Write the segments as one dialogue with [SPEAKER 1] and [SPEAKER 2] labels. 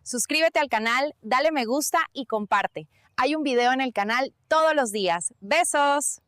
[SPEAKER 1] Suscríbete al canal, dale me gusta y comparte. Hay un video en el canal todos los días. ¡Besos!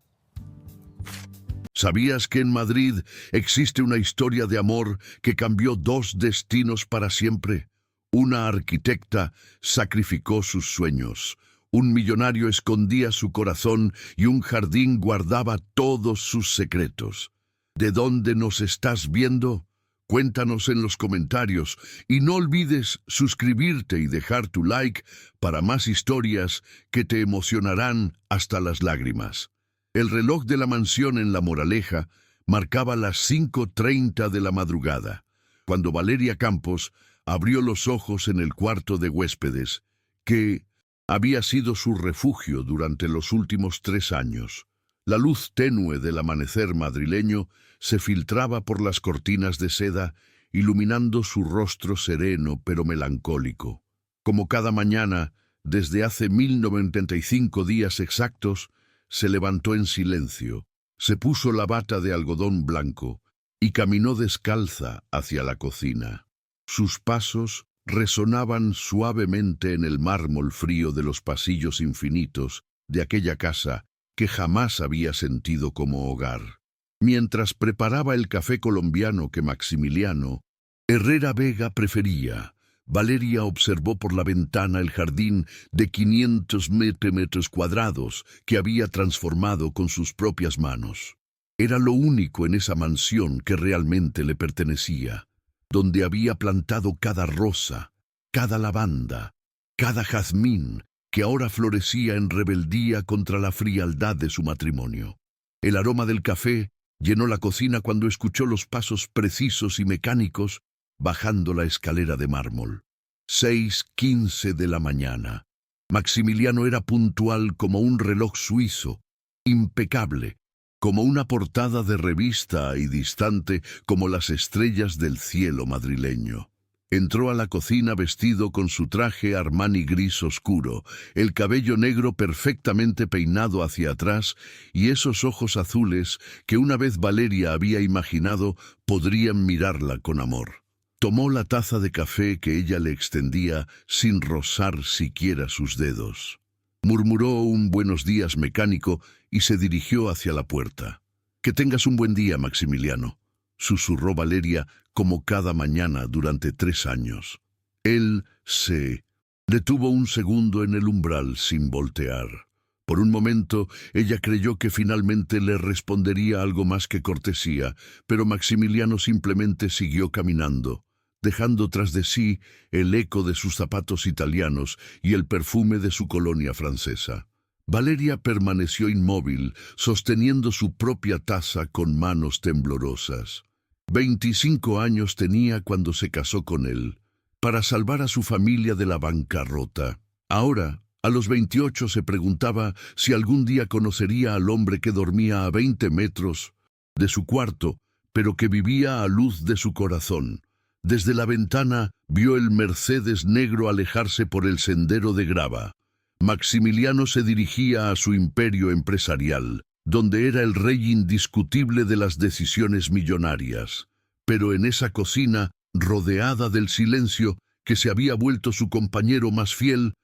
[SPEAKER 2] ¿Sabías que en Madrid existe una historia de amor que cambió dos destinos para siempre? Una arquitecta sacrificó sus sueños, un millonario escondía su corazón y un jardín guardaba todos sus secretos. ¿De dónde nos estás viendo? Cuéntanos en los comentarios y no olvides suscribirte y dejar tu like para más historias que te emocionarán hasta las lágrimas. El reloj de la mansión en La Moraleja marcaba las 5:30 de la madrugada, cuando Valeria Campos abrió los ojos en el cuarto de huéspedes, que había sido su refugio durante los últimos 3 años. La luz tenue del amanecer madrileño se filtraba por las cortinas de seda, iluminando su rostro sereno pero melancólico. Como cada mañana, desde hace 1095 días exactos, se levantó en silencio, se puso la bata de algodón blanco y caminó descalza hacia la cocina. Sus pasos resonaban suavemente en el mármol frío de los pasillos infinitos de aquella casa que jamás había sentido como hogar. Mientras preparaba el café colombiano que Maximiliano Herrera Vega prefería, Valeria observó por la ventana el jardín de 500 metros cuadrados que había transformado con sus propias manos. Era lo único en esa mansión que realmente le pertenecía, donde había plantado cada rosa, cada lavanda, cada jazmín que ahora florecía en rebeldía contra la frialdad de su matrimonio. El aroma del café llenó la cocina cuando escuchó los pasos precisos y mecánicos bajando la escalera de mármol. 6:15 de la mañana. Maximiliano era puntual como un reloj suizo, impecable, como una portada de revista y distante como las estrellas del cielo madrileño. Entró a la cocina vestido con su traje Armani gris oscuro, el cabello negro perfectamente peinado hacia atrás y esos ojos azules que una vez Valeria había imaginado podrían mirarla con amor. Tomó la taza de café que ella le extendía sin rozar siquiera sus dedos. Murmuró un buenos días mecánico y se dirigió hacia la puerta. «Que tengas un buen día, Maximiliano», susurró Valeria como cada mañana durante 3 años. Él se detuvo un segundo en el umbral sin voltear. Por un momento ella creyó que finalmente le respondería algo más que cortesía, pero Maximiliano simplemente siguió caminando, dejando tras de sí el eco de sus zapatos italianos y el perfume de su colonia francesa. Valeria permaneció inmóvil, sosteniendo su propia taza con manos temblorosas. 25 años tenía cuando se casó con él, para salvar a su familia de la bancarrota. Ahora, a los 28 se preguntaba si algún día conocería al hombre que dormía a 20 metros de su cuarto, pero que vivía a luz de su corazón. Desde la ventana vio el Mercedes negro alejarse por el sendero de grava. Maximiliano se dirigía a su imperio empresarial, donde era el rey indiscutible de las decisiones millonarias. Pero en esa cocina, rodeada del silencio que se había vuelto su compañero más fiel,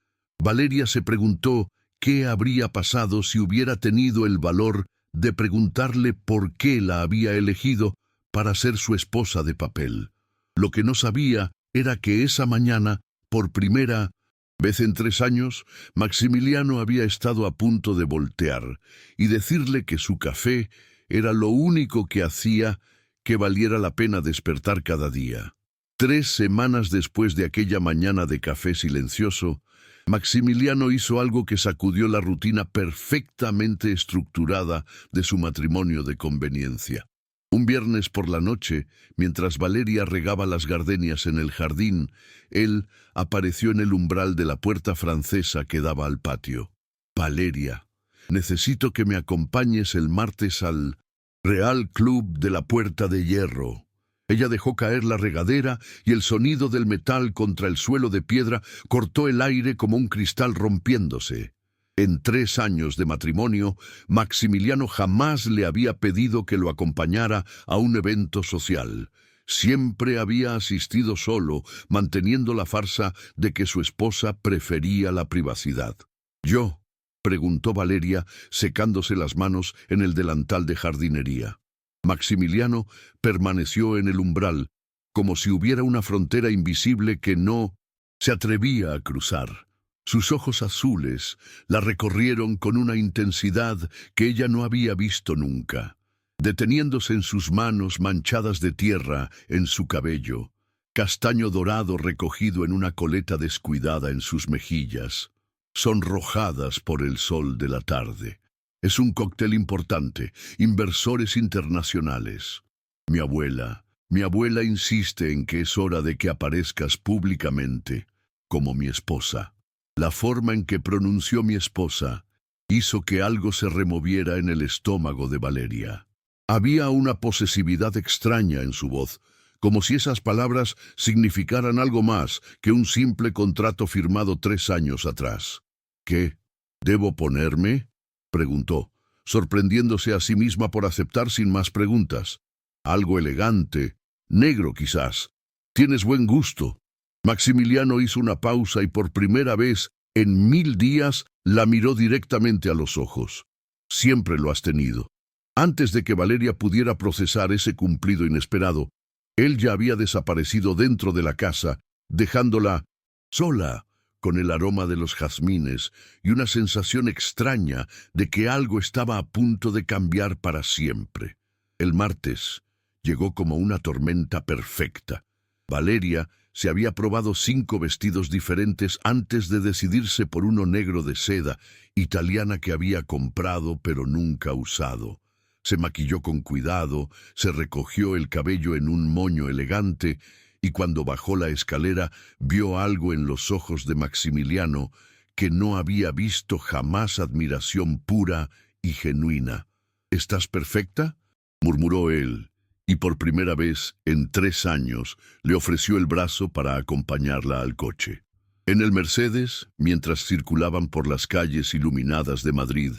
[SPEAKER 2] Valeria se preguntó qué habría pasado si hubiera tenido el valor de preguntarle por qué la había elegido para ser su esposa de papel. Lo que no sabía era que esa mañana, por primera vez en 3 años, Maximiliano había estado a punto de voltear y decirle que su café era lo único que hacía que valiera la pena despertar cada día. 3 semanas después de aquella mañana de café silencioso, Maximiliano hizo algo que sacudió la rutina perfectamente estructurada de su matrimonio de conveniencia. Un viernes por la noche, mientras Valeria regaba las gardenias en el jardín, él apareció en el umbral de la puerta francesa que daba al patio. «Valeria, necesito que me acompañes el martes al Real Club de la Puerta de Hierro». Ella dejó caer la regadera y el sonido del metal contra el suelo de piedra cortó el aire como un cristal rompiéndose. En 3 años de matrimonio, Maximiliano jamás le había pedido que lo acompañara a un evento social. Siempre había asistido solo, manteniendo la farsa de que su esposa prefería la privacidad. «¿Yo?», preguntó Valeria, secándose las manos en el delantal de jardinería. Maximiliano permaneció en el umbral, como si hubiera una frontera invisible que no se atrevía a cruzar. Sus ojos azules la recorrieron con una intensidad que ella no había visto nunca, deteniéndose en sus manos manchadas de tierra, en su cabello, castaño dorado recogido en una coleta descuidada en sus mejillas, sonrojadas por el sol de la tarde. «Es un cóctel importante, inversores internacionales. Mi abuela insiste en que es hora de que aparezcas públicamente como mi esposa». La forma en que pronunció mi esposa hizo que algo se removiera en el estómago de Valeria. Había una posesividad extraña en su voz, como si esas palabras significaran algo más que un simple contrato firmado 3 años atrás. «¿Qué? ¿Debo ponerme?», preguntó, sorprendiéndose a sí misma por aceptar sin más preguntas. «Algo elegante, negro quizás. Tienes buen gusto». Maximiliano hizo una pausa y por primera vez en 1000 días la miró directamente a los ojos. «Siempre lo has tenido». Antes de que Valeria pudiera procesar ese cumplido inesperado, él ya había desaparecido dentro de la casa, dejándola sola, con el aroma de los jazmines y una sensación extraña de que algo estaba a punto de cambiar para siempre. El martes llegó como una tormenta perfecta. Valeria se había probado 5 vestidos diferentes antes de decidirse por uno negro de seda, italiana que había comprado pero nunca usado. Se maquilló con cuidado, se recogió el cabello en un moño elegante y cuando bajó la escalera vio algo en los ojos de Maximiliano que no había visto jamás: admiración pura y genuina. «¿Estás perfecta?», murmuró él, y por primera vez en 3 años le ofreció el brazo para acompañarla al coche. En el Mercedes, mientras circulaban por las calles iluminadas de Madrid,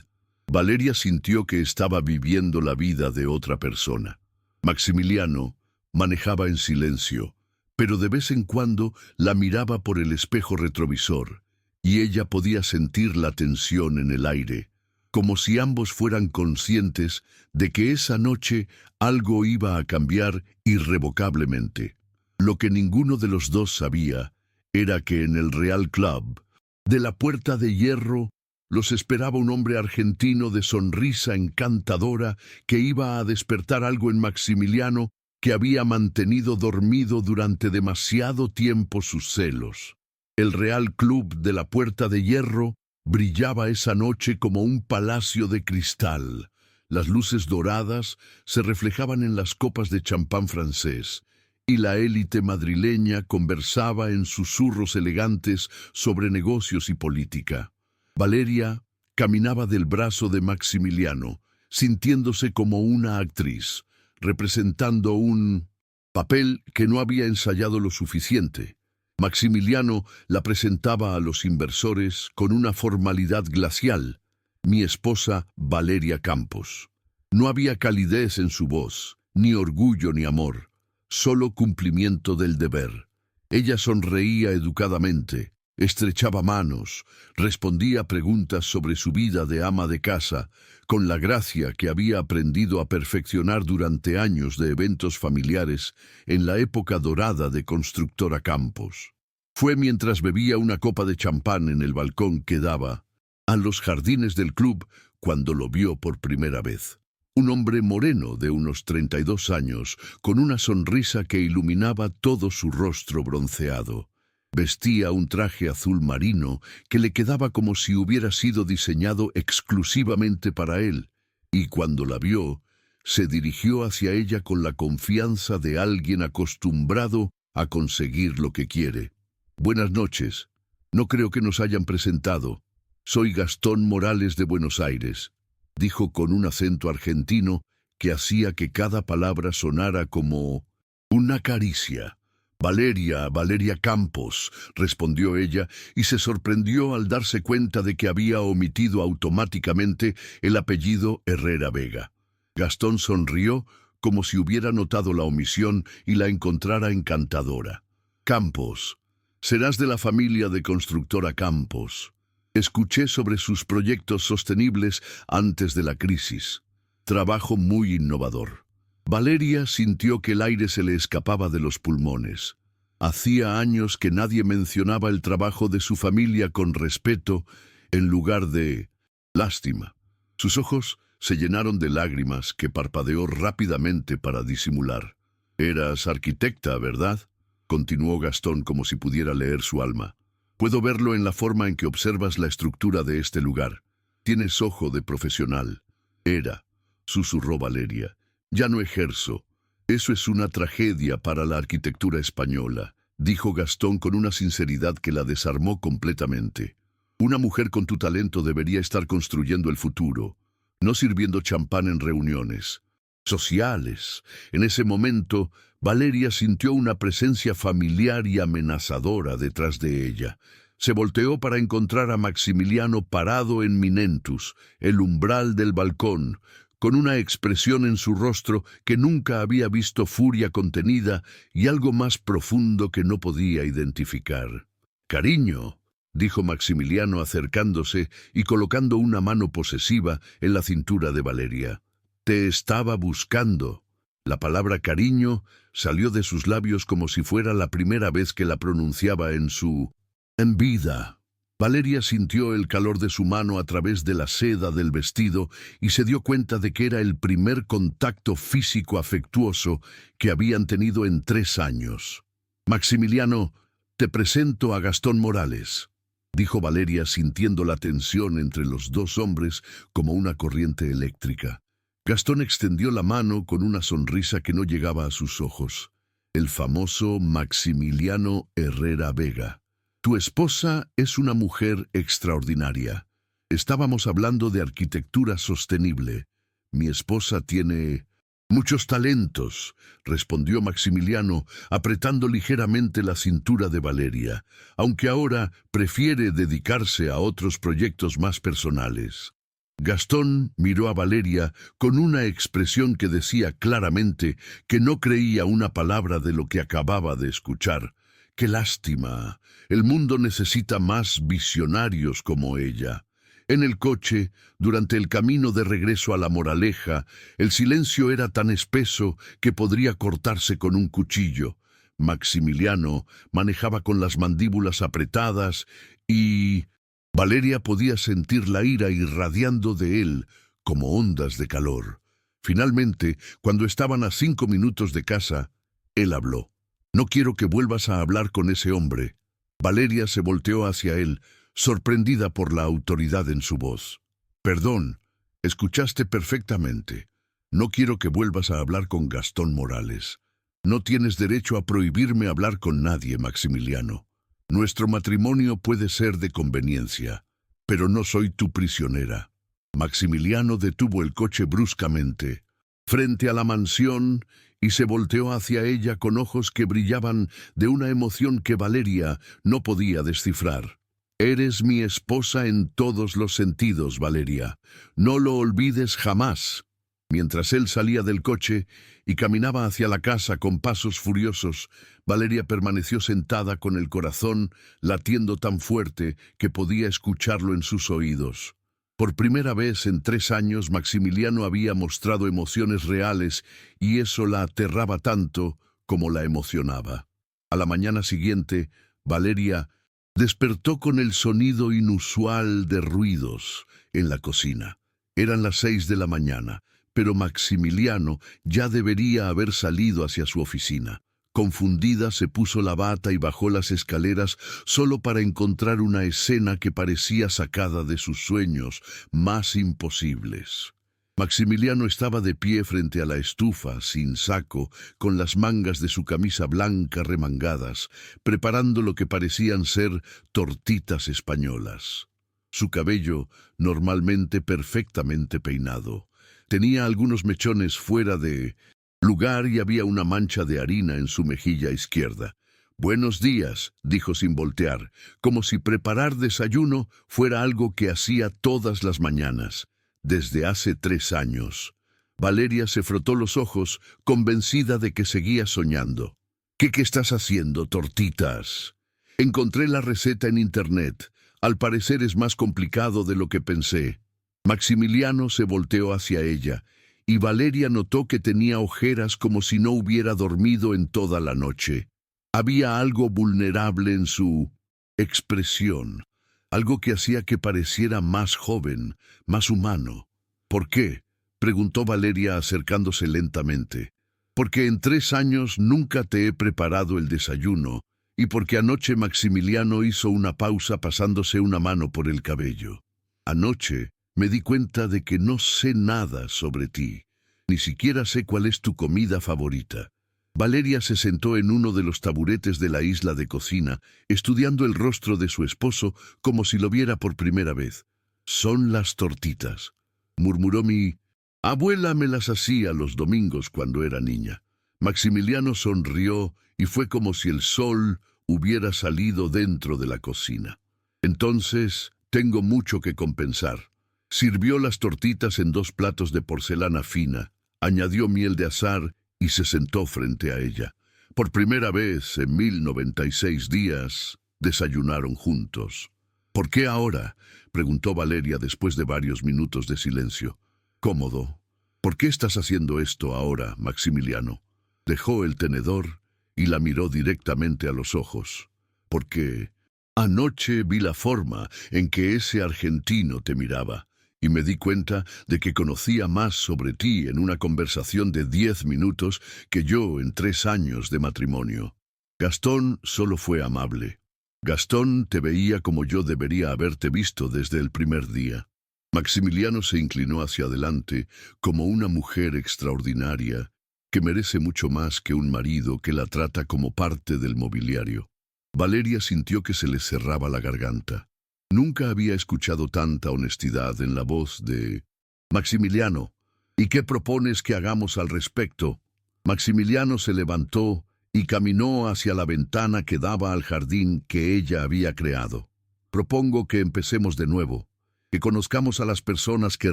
[SPEAKER 2] Valeria sintió que estaba viviendo la vida de otra persona. Maximiliano manejaba en silencio, pero de vez en cuando la miraba por el espejo retrovisor, y ella podía sentir la tensión en el aire, como si ambos fueran conscientes de que esa noche algo iba a cambiar irrevocablemente. Lo que ninguno de los dos sabía era que en el Real Club de la Puerta de Hierro los esperaba un hombre argentino de sonrisa encantadora que iba a despertar algo en Maximiliano que había mantenido dormido durante demasiado tiempo sus celos. El Real Club de la Puerta de Hierro brillaba esa noche como un palacio de cristal. Las luces doradas se reflejaban en las copas de champán francés, y la élite madrileña conversaba en susurros elegantes sobre negocios y política. Valeria caminaba del brazo de Maximiliano, sintiéndose como una actriz, representando un papel que no había ensayado lo suficiente. Maximiliano la presentaba a los inversores con una formalidad glacial: «Mi esposa Valeria Campos». No había calidez en su voz, ni orgullo ni amor, solo cumplimiento del deber. Ella sonreía educadamente, estrechaba manos, respondía a preguntas sobre su vida de ama de casa, con la gracia que había aprendido a perfeccionar durante años de eventos familiares en la época dorada de Constructora Campos. Fue mientras bebía una copa de champán en el balcón que daba a los jardines del club cuando lo vio por primera vez. Un hombre moreno de unos 32 años, con una sonrisa que iluminaba todo su rostro bronceado. Vestía un traje azul marino que le quedaba como si hubiera sido diseñado exclusivamente para él, y cuando la vio, se dirigió hacia ella con la confianza de alguien acostumbrado a conseguir lo que quiere. «Buenas noches. No creo que nos hayan presentado. Soy Gastón Morales de Buenos Aires», dijo con un acento argentino que hacía que cada palabra sonara como una caricia. «Valeria Campos», respondió ella, y se sorprendió al darse cuenta de que había omitido automáticamente el apellido Herrera Vega. Gastón sonrió como si hubiera notado la omisión y la encontrara encantadora. Campos. Serás de la familia de constructora Campos. Escuché sobre sus proyectos sostenibles antes de la crisis. Trabajo muy innovador. Valeria sintió que el aire se le escapaba de los pulmones. Hacía años que nadie mencionaba el trabajo de su familia con respeto en lugar de lástima. Sus ojos se llenaron de lágrimas que parpadeó rápidamente para disimular. «Eras arquitecta, ¿verdad?», continuó Gastón como si pudiera leer su alma. «Puedo verlo en la forma en que observas la estructura de este lugar. Tienes ojo de profesional». «Era», susurró Valeria. «Ya no ejerzo. Eso es una tragedia para la arquitectura española», dijo Gastón con una sinceridad que la desarmó completamente. «Una mujer con tu talento debería estar construyendo el futuro, no sirviendo champán en reuniones sociales». En ese momento, Valeria sintió una presencia familiar y amenazadora detrás de ella. Se volteó para encontrar a Maximiliano parado en Minentus, el umbral del balcón, con una expresión en su rostro que nunca había visto, furia contenida y algo más profundo que no podía identificar. «Cariño», dijo Maximiliano acercándose y colocando una mano posesiva en la cintura de Valeria. «Te estaba buscando». La palabra cariño salió de sus labios como si fuera la primera vez que la pronunciaba en vida. Valeria sintió el calor de su mano a través de la seda del vestido y se dio cuenta de que era el primer contacto físico afectuoso que habían tenido en 3 años. «Maximiliano, te presento a Gastón Morales», dijo Valeria sintiendo la tensión entre los dos hombres como una corriente eléctrica. Gastón extendió la mano con una sonrisa que no llegaba a sus ojos. «El famoso Maximiliano Herrera Vega. Tu esposa es una mujer extraordinaria. Estábamos hablando de arquitectura sostenible. Mi esposa tiene muchos talentos», respondió Maximiliano, apretando ligeramente la cintura de Valeria, aunque ahora prefiere dedicarse a otros proyectos más personales. Gastón miró a Valeria con una expresión que decía claramente que no creía una palabra de lo que acababa de escuchar. «Qué lástima. El mundo necesita más visionarios como ella». En el coche, durante el camino de regreso a La Moraleja, el silencio era tan espeso que podría cortarse con un cuchillo. Maximiliano manejaba con las mandíbulas apretadas y Valeria podía sentir la ira irradiando de él como ondas de calor. Finalmente, cuando estaban a 5 minutos de casa, él habló. «No quiero que vuelvas a hablar con ese hombre». Valeria se volteó hacia él, sorprendida por la autoridad en su voz. «Perdón, escuchaste perfectamente. No quiero que vuelvas a hablar con Gastón Morales. No tienes derecho a prohibirme hablar con nadie, Maximiliano. Nuestro matrimonio puede ser de conveniencia, pero no soy tu prisionera». Maximiliano detuvo el coche bruscamente frente a la mansión y se volteó hacia ella con ojos que brillaban de una emoción que Valeria no podía descifrar. «Eres mi esposa en todos los sentidos, Valeria. No lo olvides jamás». Mientras él salía del coche y caminaba hacia la casa con pasos furiosos, Valeria permaneció sentada con el corazón latiendo tan fuerte que podía escucharlo en sus oídos. Por primera vez en 3 años, Maximiliano había mostrado emociones reales y eso la aterraba tanto como la emocionaba. A la mañana siguiente, Valeria despertó con el sonido inusual de ruidos en la cocina. Eran las 6 de la mañana, pero Maximiliano ya debería haber salido hacia su oficina. Confundida, se puso la bata y bajó las escaleras solo para encontrar una escena que parecía sacada de sus sueños más imposibles. Maximiliano estaba de pie frente a la estufa, sin saco, con las mangas de su camisa blanca remangadas, preparando lo que parecían ser tortitas españolas. Su cabello, normalmente perfectamente peinado, tenía algunos mechones fuera de lugar y había una mancha de harina en su mejilla izquierda. «Buenos días», dijo sin voltear, como si preparar desayuno fuera algo que hacía todas las mañanas, desde hace 3 años. Valeria se frotó los ojos, convencida de que seguía soñando. ¿Qué estás haciendo, tortitas? Encontré la receta en internet. Al parecer es más complicado de lo que pensé. Maximiliano se volteó hacia ella, y Valeria notó que tenía ojeras como si no hubiera dormido en toda la noche. Había algo vulnerable en su expresión, algo que hacía que pareciera más joven, más humano. ¿Por qué?, preguntó Valeria acercándose lentamente. Porque en 3 años nunca te he preparado el desayuno, y porque anoche Maximiliano hizo una pausa pasándose una mano por el cabello. Anoche me di cuenta de que no sé nada sobre ti, ni siquiera sé cuál es tu comida favorita. Valeria se sentó en uno de los taburetes de la isla de cocina, estudiando el rostro de su esposo como si lo viera por primera vez. Son las tortitas, murmuró. Mi abuela me las hacía los domingos cuando era niña. Maximiliano sonrió y fue como si el sol hubiera salido dentro de la cocina. Entonces, tengo mucho que compensar. Sirvió las tortitas en 2 platos de porcelana fina, añadió miel de azahar y se sentó frente a ella. Por primera vez en 1096 días, desayunaron juntos. ¿Por qué ahora?, preguntó Valeria después de varios minutos de silencio. Cómodo. ¿Por qué estás haciendo esto ahora, Maximiliano? Dejó el tenedor y la miró directamente a los ojos. Porque anoche vi la forma en que ese argentino te miraba y me di cuenta de que conocía más sobre ti en una conversación de 10 minutos que yo en 3 años de matrimonio. Gastón solo fue amable. Gastón te veía como yo debería haberte visto desde el primer día. Maximiliano se inclinó hacia adelante como una mujer extraordinaria que merece mucho más que un marido que la trata como parte del mobiliario. Valeria sintió que se le cerraba la garganta. Nunca había escuchado tanta honestidad en la voz de Maximiliano. ¿Y qué propones que hagamos al respecto? Maximiliano se levantó y caminó hacia la ventana que daba al jardín que ella había creado. Propongo que empecemos de nuevo, que conozcamos a las personas que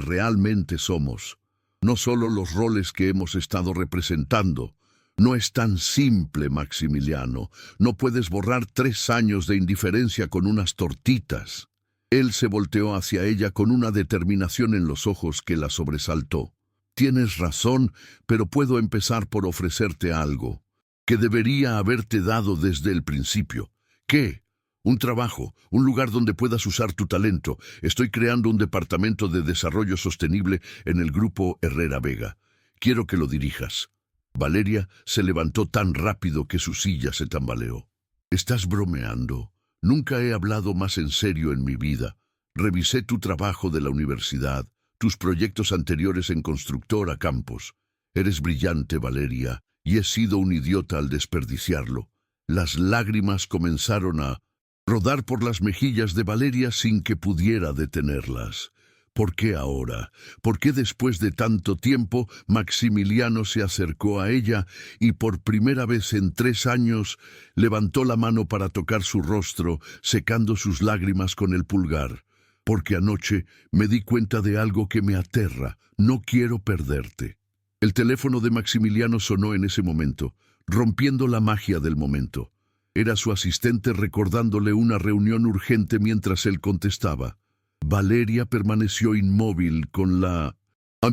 [SPEAKER 2] realmente somos, no solo los roles que hemos estado representando. No es tan simple, Maximiliano. No puedes borrar 3 años de indiferencia con unas tortitas. Él se volteó hacia ella con una determinación en los ojos que la sobresaltó. Tienes razón, pero puedo empezar por ofrecerte algo que debería haberte dado desde el principio. ¿Qué? Un trabajo, un lugar donde puedas usar tu talento. Estoy creando un departamento de desarrollo sostenible en el grupo Herrera Vega. Quiero que lo dirijas. Valeria se levantó tan rápido que su silla se tambaleó. ¿Estás bromeando? Nunca he hablado más en serio en mi vida. Revisé tu trabajo de la universidad, tus proyectos anteriores en Constructora Campos. Eres brillante, Valeria, y he sido un idiota al desperdiciarlo. Las lágrimas comenzaron a rodar por las mejillas de Valeria sin que pudiera detenerlas. ¿Por qué ahora? ¿Por qué después de tanto tiempo Maximiliano se acercó a ella y por primera vez en 3 años levantó la mano para tocar su rostro, secando sus lágrimas con el pulgar? Porque anoche me di cuenta de algo que me aterra. No quiero perderte. El teléfono de Maximiliano sonó en ese momento, rompiendo la magia del momento. Era su asistente recordándole una reunión urgente mientras él contestaba. Valeria permaneció inmóvil con la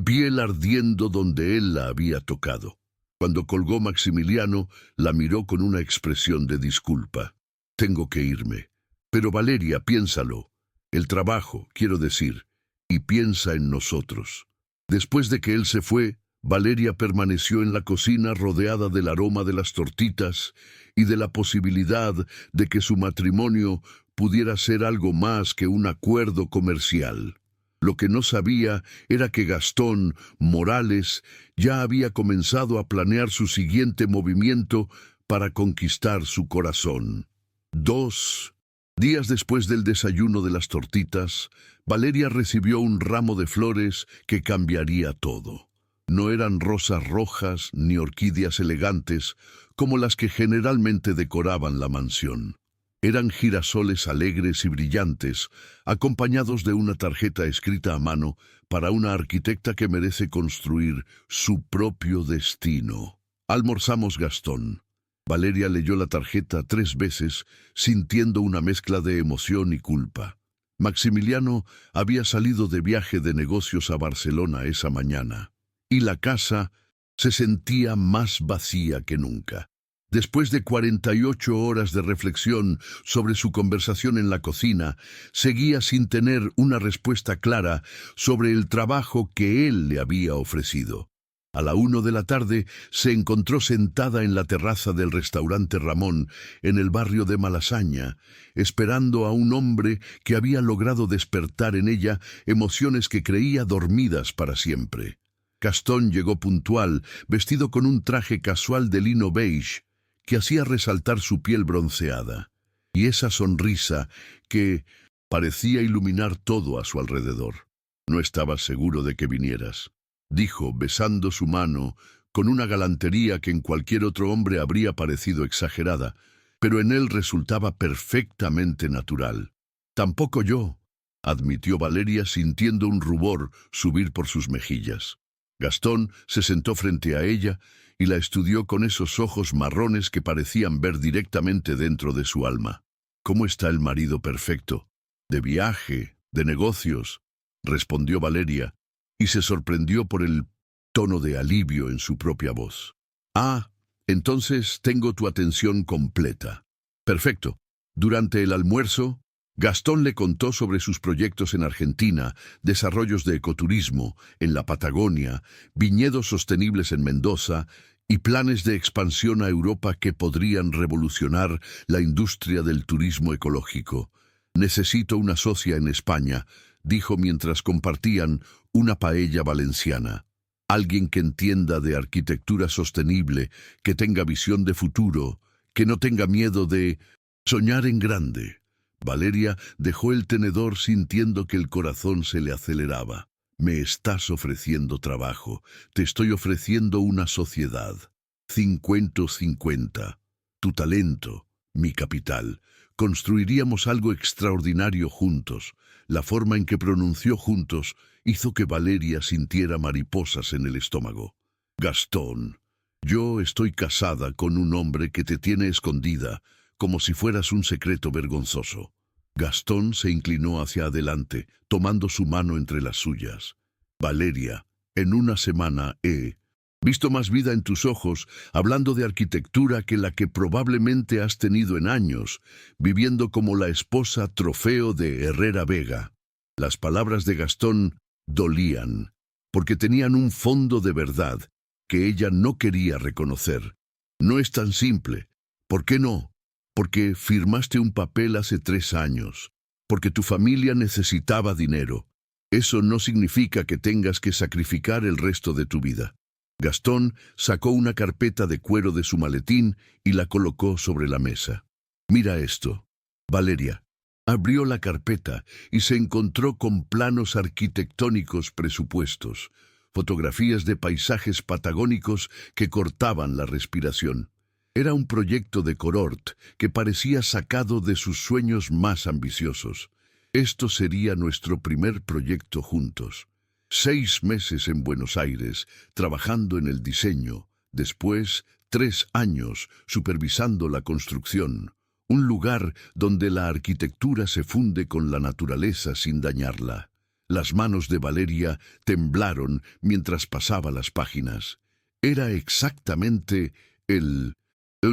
[SPEAKER 2] piel ardiendo donde él la había tocado. Cuando colgó Maximiliano, la miró con una expresión de disculpa. Tengo que irme. Pero Valeria, piénsalo. El trabajo, quiero decir, y piensa en nosotros. Después de que él se fue, Valeria permaneció en la cocina rodeada del aroma de las tortitas y de la posibilidad de que su matrimonio pudiera ser algo más que un acuerdo comercial. Lo que no sabía era que Gastón Morales ya había comenzado a planear su siguiente movimiento para conquistar su corazón. 2 días después del desayuno de las tortitas, Valeria recibió un ramo de flores que cambiaría todo. No eran rosas rojas ni orquídeas elegantes como las que generalmente decoraban la mansión. Eran girasoles alegres y brillantes, acompañados de una tarjeta escrita a mano para una arquitecta que merece construir su propio destino. Almorzamos, Gastón. Valeria leyó la tarjeta 3 veces, sintiendo una mezcla de emoción y culpa. Maximiliano había salido de viaje de negocios a Barcelona esa mañana, y la casa se sentía más vacía que nunca. Después de 48 horas de reflexión sobre su conversación en la cocina, seguía sin tener una respuesta clara sobre el trabajo que él le había ofrecido. A la 1 de la tarde se encontró sentada en la terraza del restaurante Ramón, en el barrio de Malasaña, esperando a un hombre que había logrado despertar en ella emociones que creía dormidas para siempre. Gastón llegó puntual, vestido con un traje casual de lino beige, que hacía resaltar su piel bronceada, y esa sonrisa que parecía iluminar todo a su alrededor. «No estaba seguro de que vinieras», dijo, besando su mano, con una galantería que en cualquier otro hombre habría parecido exagerada, pero en él resultaba perfectamente natural. «Tampoco yo», admitió Valeria, sintiendo un rubor subir por sus mejillas. Gastón se sentó frente a ella y la estudió con esos ojos marrones que parecían ver directamente dentro de su alma. «¿Cómo está el marido perfecto?» «De viaje, de negocios», respondió Valeria, y se sorprendió por el tono de alivio en su propia voz. «Ah, entonces tengo tu atención completa». «Perfecto». Durante el almuerzo, Gastón le contó sobre sus proyectos en Argentina, desarrollos de ecoturismo en la Patagonia, viñedos sostenibles en Mendoza y planes de expansión a Europa que podrían revolucionar la industria del turismo ecológico. «Necesito una socia en España», dijo mientras compartían una paella valenciana. «Alguien que entienda de arquitectura sostenible, que tenga visión de futuro, que no tenga miedo de soñar en grande». Valeria dejó el tenedor sintiendo que el corazón se le aceleraba. «Me estás ofreciendo trabajo, te estoy ofreciendo una sociedad. 50-50. Tu talento, mi capital. Construiríamos algo extraordinario juntos». La forma en que pronunció juntos hizo que Valeria sintiera mariposas en el estómago. «Gastón, yo estoy casada con un hombre que te tiene escondida, como si fueras un secreto vergonzoso». Gastón se inclinó hacia adelante, tomando su mano entre las suyas. «Valeria, en una semana he visto más vida en tus ojos, hablando de arquitectura que la que probablemente has tenido en años, viviendo como la esposa trofeo de Herrera Vega». Las palabras de Gastón dolían, porque tenían un fondo de verdad que ella no quería reconocer. «No es tan simple. ¿Por qué no? Porque firmaste un papel hace 3 años, porque tu familia necesitaba dinero. Eso no significa que tengas que sacrificar el resto de tu vida». Gastón sacó una carpeta de cuero de su maletín y la colocó sobre la mesa. «Mira esto». Valeria abrió la carpeta y se encontró con planos arquitectónicos presupuestos, fotografías de paisajes patagónicos que cortaban la respiración. Era un proyecto de Corot que parecía sacado de sus sueños más ambiciosos. Esto sería nuestro primer proyecto juntos. 6 meses en Buenos Aires, trabajando en el diseño. Después, 3 años supervisando la construcción. Un lugar donde la arquitectura se funde con la naturaleza sin dañarla. Las manos de Valeria temblaron mientras pasaba las páginas. Era exactamente el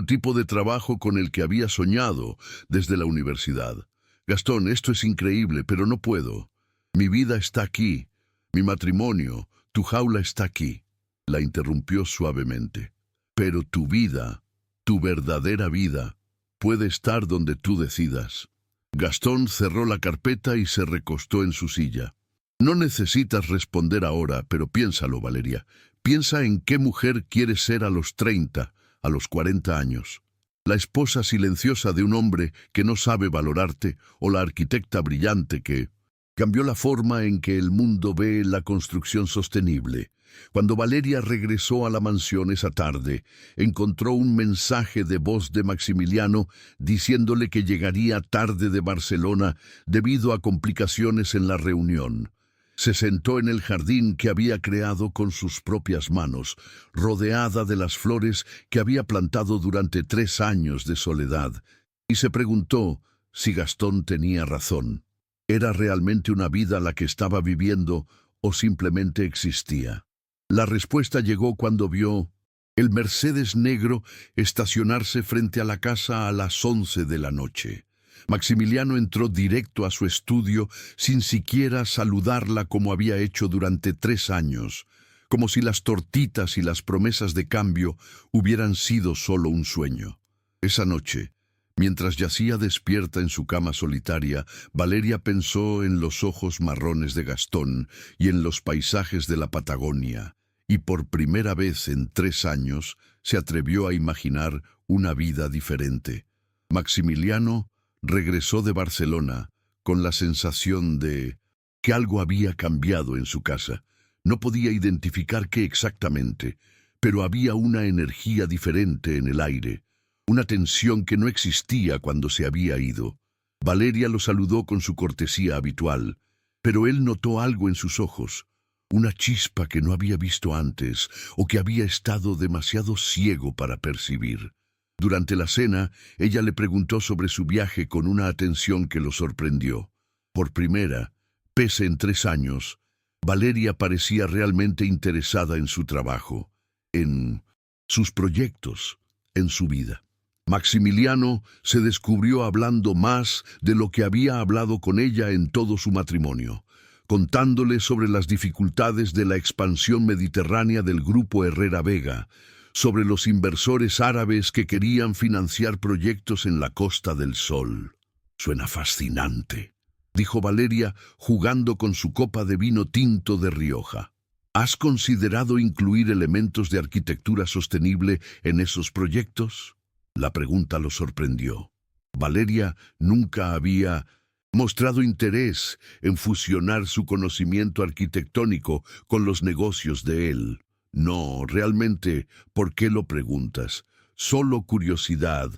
[SPEAKER 2] tipo de trabajo con el que había soñado desde la universidad. «Gastón, esto es increíble, pero no puedo. Mi vida está aquí. Mi matrimonio, tu jaula está aquí», la interrumpió suavemente. «Pero tu vida, tu verdadera vida, puede estar donde tú decidas». Gastón cerró la carpeta y se recostó en su silla. «No necesitas responder ahora, pero piénsalo, Valeria. Piensa en qué mujer quieres ser a los 30, a los 40 años. La esposa silenciosa de un hombre que no sabe valorarte, o la arquitecta brillante que cambió la forma en que el mundo ve la construcción sostenible. Cuando Valeria regresó a la mansión esa tarde, encontró un mensaje de voz de Maximiliano diciéndole que llegaría tarde de Barcelona debido a complicaciones en la reunión. Se sentó en el jardín que había creado con sus propias manos, rodeada de las flores que había plantado durante 3 años de soledad, y se preguntó si Gastón tenía razón. ¿Era realmente una vida la que estaba viviendo o simplemente existía? La respuesta llegó cuando vio el Mercedes negro estacionarse frente a la casa a las 11 de la noche. Maximiliano entró directo a su estudio sin siquiera saludarla como había hecho durante 3 años, como si las tortitas y las promesas de cambio hubieran sido solo un sueño. Esa noche, mientras yacía despierta en su cama solitaria, Valeria pensó en los ojos marrones de Gastón y en los paisajes de la Patagonia, y por primera vez en 3 años se atrevió a imaginar una vida diferente. Maximiliano regresó de Barcelona con la sensación de que algo había cambiado en su casa. No podía identificar qué exactamente, pero había una energía diferente en el aire, una tensión que no existía cuando se había ido. Valeria lo saludó con su cortesía habitual, pero él notó algo en sus ojos, una chispa que no había visto antes o que había estado demasiado ciego para percibir. Durante la cena, ella le preguntó sobre su viaje con una atención que lo sorprendió. Por primera, pese en 3 años, Valeria parecía realmente interesada en su trabajo, en sus proyectos, en su vida. Maximiliano se descubrió hablando más de lo que había hablado con ella en todo su matrimonio, contándole sobre las dificultades de la expansión mediterránea del grupo Herrera Vega, sobre los inversores árabes que querían financiar proyectos en la Costa del Sol. «Suena fascinante», dijo Valeria, jugando con su copa de vino tinto de Rioja. «¿Has considerado incluir elementos de arquitectura sostenible en esos proyectos?». La pregunta lo sorprendió. Valeria nunca había mostrado interés en fusionar su conocimiento arquitectónico con los negocios de él. «No, realmente, ¿por qué lo preguntas? Solo curiosidad.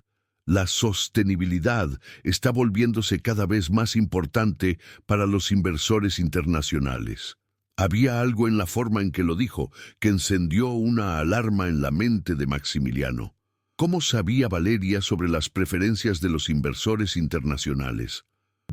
[SPEAKER 2] La sostenibilidad está volviéndose cada vez más importante para los inversores internacionales». Había algo en la forma en que lo dijo que encendió una alarma en la mente de Maximiliano. ¿Cómo sabía Valeria sobre las preferencias de los inversores internacionales?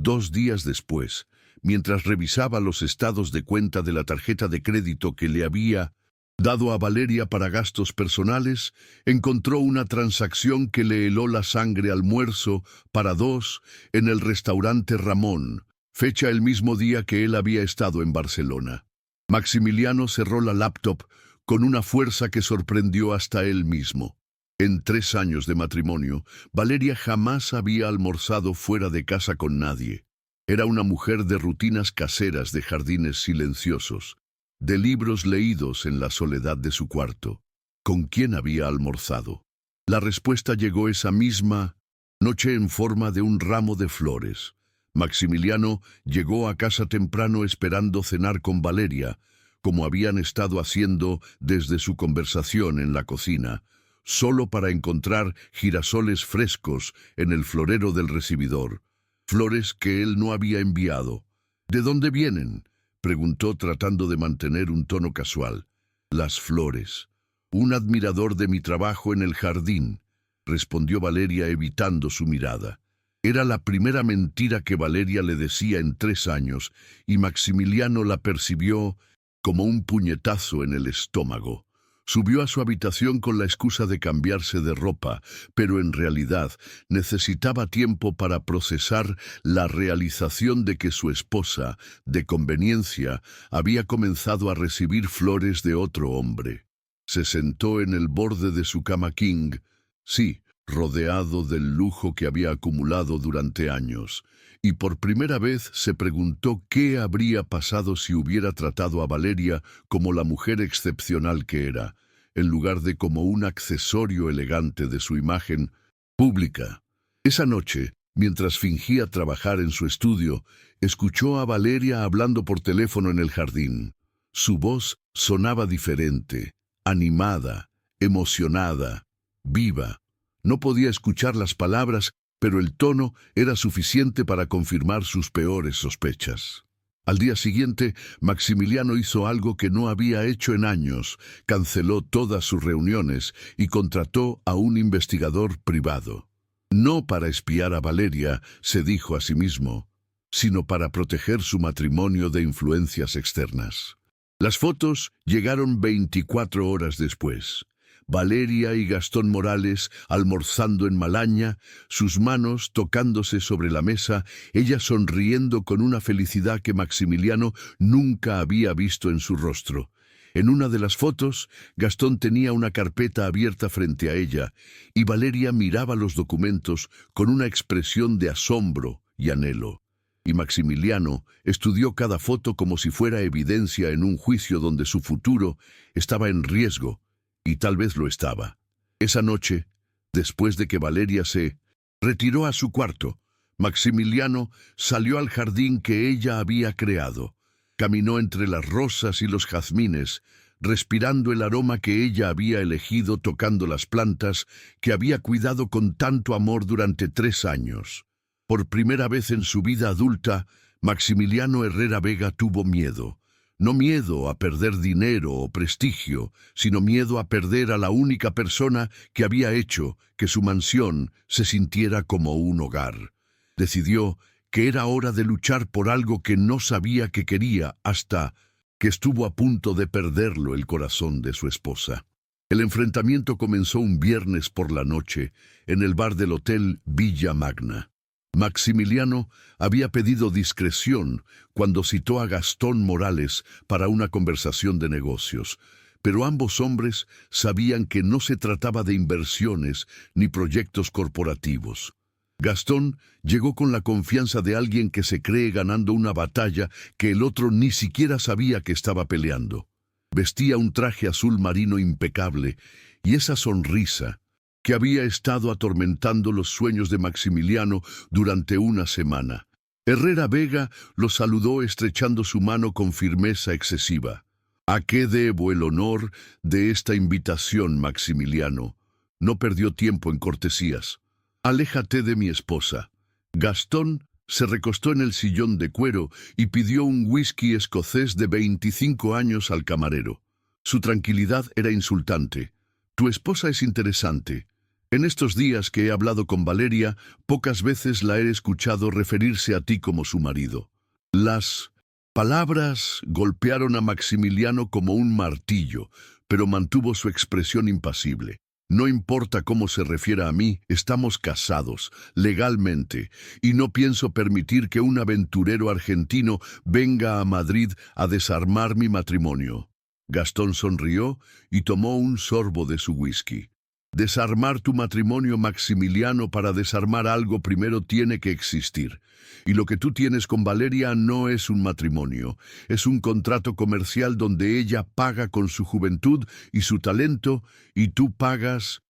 [SPEAKER 2] 2 días después, mientras revisaba los estados de cuenta de la tarjeta de crédito que le había dado a Valeria para gastos personales, encontró una transacción que le heló la sangre: almuerzo para 2 en el restaurante Ramón, fecha el mismo día que él había estado en Barcelona. Maximiliano cerró la laptop con una fuerza que sorprendió hasta él mismo. En 3 años de matrimonio, Valeria jamás había almorzado fuera de casa con nadie. Era una mujer de rutinas caseras, de jardines silenciosos, de libros leídos en la soledad de su cuarto. ¿Con quién había almorzado? La respuesta llegó esa misma noche en forma de un ramo de flores. Maximiliano llegó a casa temprano esperando cenar con Valeria, como habían estado haciendo desde su conversación en la cocina, solo para encontrar girasoles frescos en el florero del recibidor, flores que él no había enviado. «¿De dónde vienen?», preguntó tratando de mantener un tono casual. «Las flores. Un admirador de mi trabajo en el jardín», respondió Valeria evitando su mirada. Era la primera mentira que Valeria le decía en 3 años, y Maximiliano la percibió como un puñetazo en el estómago. Subió a su habitación con la excusa de cambiarse de ropa, pero en realidad necesitaba tiempo para procesar la realización de que su esposa, de conveniencia, había comenzado a recibir flores de otro hombre. Se sentó en el borde de su cama king, sí, rodeado del lujo que había acumulado durante años, y por primera vez se preguntó qué habría pasado si hubiera tratado a Valeria como la mujer excepcional que era, en lugar de como un accesorio elegante de su imagen pública. Esa noche, mientras fingía trabajar en su estudio, escuchó a Valeria hablando por teléfono en el jardín. Su voz sonaba diferente, animada, emocionada, viva. No podía escuchar las palabras, pero el tono era suficiente para confirmar sus peores sospechas. Al día siguiente, Maximiliano hizo algo que no había hecho en años. Canceló todas sus reuniones y contrató a un investigador privado. No para espiar a Valeria, se dijo a sí mismo, sino para proteger su matrimonio de influencias externas. Las fotos llegaron 24 horas después. Valeria y Gastón Morales almorzando en Malaña, sus manos tocándose sobre la mesa, ella sonriendo con una felicidad que Maximiliano nunca había visto en su rostro. En una de las fotos, Gastón tenía una carpeta abierta frente a ella y Valeria miraba los documentos con una expresión de asombro y anhelo. Y Maximiliano estudió cada foto como si fuera evidencia en un juicio donde su futuro estaba en riesgo. Y tal vez lo estaba. Esa noche, después de que Valeria se retiró a su cuarto, Maximiliano salió al jardín que ella había creado. Caminó entre las rosas y los jazmines, respirando el aroma que ella había elegido, tocando las plantas que había cuidado con tanto amor durante 3 años. Por primera vez en su vida adulta, Maximiliano Herrera Vega tuvo miedo. No miedo a perder dinero o prestigio, sino miedo a perder a la única persona que había hecho que su mansión se sintiera como un hogar. Decidió que era hora de luchar por algo que no sabía que quería hasta que estuvo a punto de perderlo, el corazón de su esposa. El enfrentamiento comenzó un viernes por la noche en el bar del Hotel Villa Magna. Maximiliano había pedido discreción cuando citó a Gastón Morales para una conversación de negocios, pero ambos hombres sabían que no se trataba de inversiones ni proyectos corporativos. Gastón llegó con la confianza de alguien que se cree ganando una batalla que el otro ni siquiera sabía que estaba peleando. Vestía un traje azul marino impecable y esa sonrisa que había estado atormentando los sueños de Maximiliano durante una semana. Herrera Vega lo saludó estrechando su mano con firmeza excesiva. ¿A qué debo el honor de esta invitación, Maximiliano? No perdió tiempo en cortesías. Aléjate de mi esposa. Gastón se recostó en el sillón de cuero y pidió un whisky escocés de 25 años al camarero. Su tranquilidad era insultante. Tu esposa es interesante. En estos días que he hablado con Valeria, pocas veces la he escuchado referirse a ti como su marido. Las palabras golpearon a Maximiliano como un martillo, pero mantuvo su expresión impasible. No importa cómo se refiera a mí, estamos casados, legalmente, y no pienso permitir que un aventurero argentino venga a Madrid a desarmar mi matrimonio. Gastón sonrió y tomó un sorbo de su whisky. Desarmar tu matrimonio, Maximiliano. Para desarmar algo primero tiene que existir. Y lo que tú tienes con Valeria no es un matrimonio, es un contrato comercial donde ella paga con su juventud y su talento y tú pagas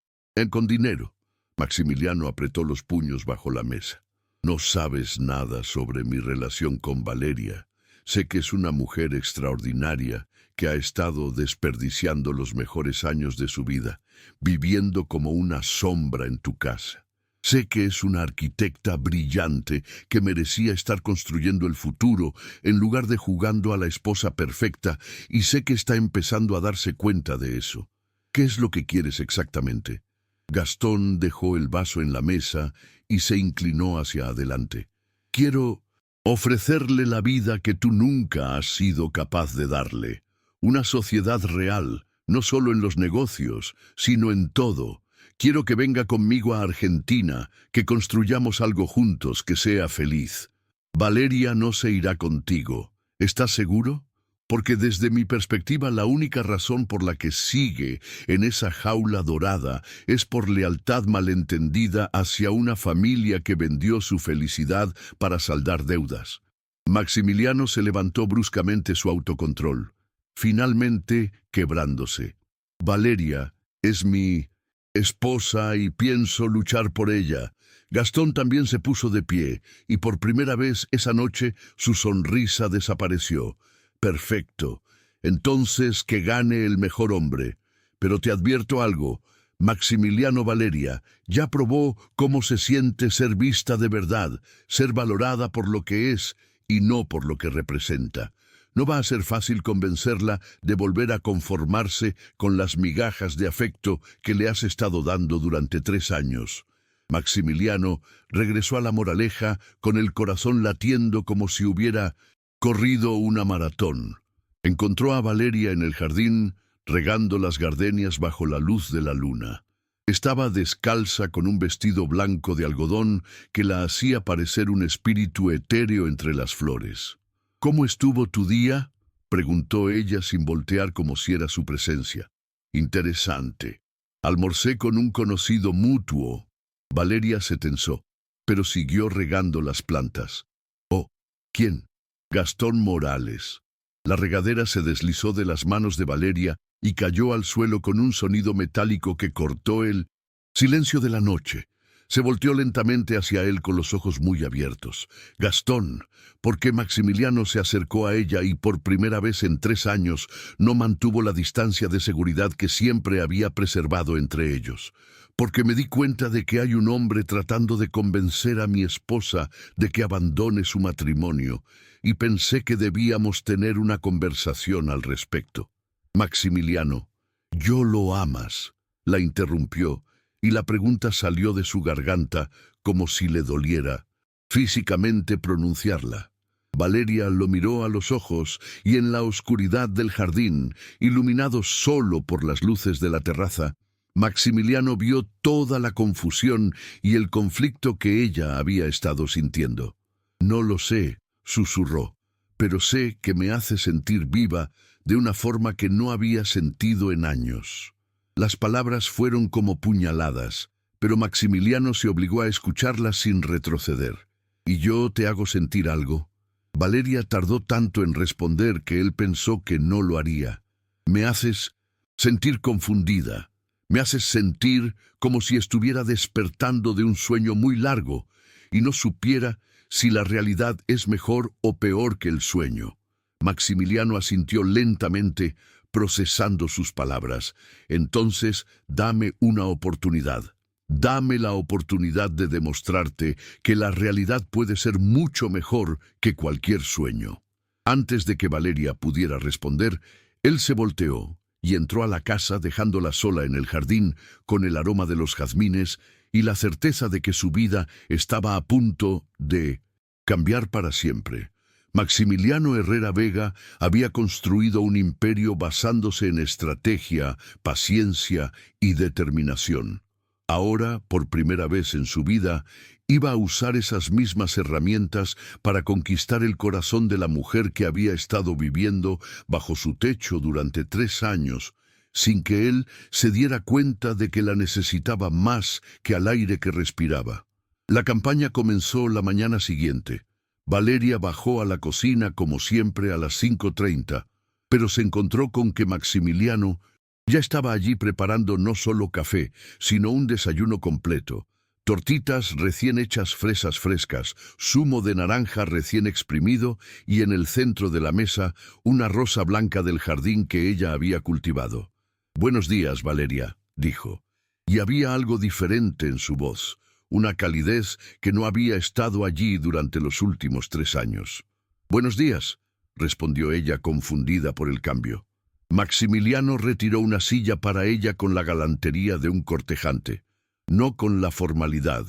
[SPEAKER 2] con dinero. Maximiliano apretó los puños bajo la mesa. No sabes nada sobre mi relación con Valeria. Sé que es una mujer extraordinaria que ha estado desperdiciando los mejores años de su vida, viviendo como una sombra en tu casa. Sé que es una arquitecta brillante que merecía estar construyendo el futuro en lugar de jugando a la esposa perfecta, y sé que está empezando a darse cuenta de eso. ¿Qué es lo que quieres exactamente? Gastón dejó el vaso en la mesa y se inclinó hacia adelante. Quiero ofrecerle la vida que tú nunca has sido capaz de darle. Una sociedad real, no solo en los negocios, sino en todo. Quiero que venga conmigo a Argentina, que construyamos algo juntos, que sea feliz. Valeria no se irá contigo. ¿Estás seguro? Porque desde mi perspectiva la única razón por la que sigue en esa jaula dorada es por lealtad malentendida hacia una familia que vendió su felicidad para saldar deudas. Maximiliano se levantó bruscamente su autocontrol, finalmente quebrándose. Valeria es mi esposa y pienso luchar por ella. Gastón también se puso de pie y por primera vez esa noche su sonrisa desapareció. Perfecto. Entonces que gane el mejor hombre. Pero te advierto algo, Maximiliano Valeria ya probó cómo se siente ser vista de verdad, ser valorada por lo que es y no por lo que representa. No va a ser fácil convencerla de volver a conformarse con las migajas de afecto que le has estado dando durante 3 años. Maximiliano regresó a la Moraleja con el corazón latiendo como si hubiera corrido una maratón. Encontró a Valeria en el jardín, regando las gardenias bajo la luz de la luna. Estaba descalza con un vestido blanco de algodón que la hacía parecer un espíritu etéreo entre las flores. «¿Cómo estuvo tu día?», preguntó ella sin voltear como si era su presencia. «Interesante. Almorcé con un conocido mutuo». Valeria se tensó, pero siguió regando las plantas. «Oh, ¿quién?». «Gastón Morales». La regadera se deslizó de las manos de Valeria y cayó al suelo con un sonido metálico que cortó el silencio de la noche. Se volteó lentamente hacia él con los ojos muy abiertos. «Gastón», porque Maximiliano se acercó a ella y por primera vez en 3 años no mantuvo la distancia de seguridad que siempre había preservado entre ellos. «Porque me di cuenta de que hay un hombre tratando de convencer a mi esposa de que abandone su matrimonio, y pensé que debíamos tener una conversación al respecto». «Maximiliano, ¿yo lo amas?», la interrumpió, y la pregunta salió de su garganta como si le doliera físicamente pronunciarla. Valeria lo miró a los ojos y en la oscuridad del jardín, iluminado solo por las luces de la terraza, Maximiliano vio toda la confusión y el conflicto que ella había estado sintiendo. «No lo sé», susurró, «pero sé que me hace sentir viva de una forma que no había sentido en años». Las palabras fueron como puñaladas, pero Maximiliano se obligó a escucharlas sin retroceder. «¿Y yo te hago sentir algo?». Valeria tardó tanto en responder que él pensó que no lo haría. «Me haces sentir confundida. Me haces sentir como si estuviera despertando de un sueño muy largo y no supiera si la realidad es mejor o peor que el sueño». Maximiliano asintió lentamente, procesando sus palabras. «Entonces, dame una oportunidad. Dame la oportunidad de demostrarte que la realidad puede ser mucho mejor que cualquier sueño». Antes de que Valeria pudiera responder, él se volteó y entró a la casa dejándola sola en el jardín con el aroma de los jazmines y la certeza de que su vida estaba a punto de cambiar para siempre. Maximiliano Herrera Vega había construido un imperio basándose en estrategia, paciencia y determinación. Ahora, por primera vez en su vida, iba a usar esas mismas herramientas para conquistar el corazón de la mujer que había estado viviendo bajo su techo durante 3 años, sin que él se diera cuenta de que la necesitaba más que al aire que respiraba. La campaña comenzó la mañana siguiente. Valeria bajó a la cocina como siempre a las 5:30, pero se encontró con que Maximiliano ya estaba allí preparando no solo café, sino un desayuno completo. Tortitas recién hechas, fresas frescas, zumo de naranja recién exprimido y en el centro de la mesa una rosa blanca del jardín que ella había cultivado. «Buenos días, Valeria», dijo, y había algo diferente en su voz, una calidez que no había estado allí durante los últimos 3 años. «Buenos días», respondió ella confundida por el cambio. Maximiliano retiró una silla para ella con la galantería de un cortejante, no con la formalidad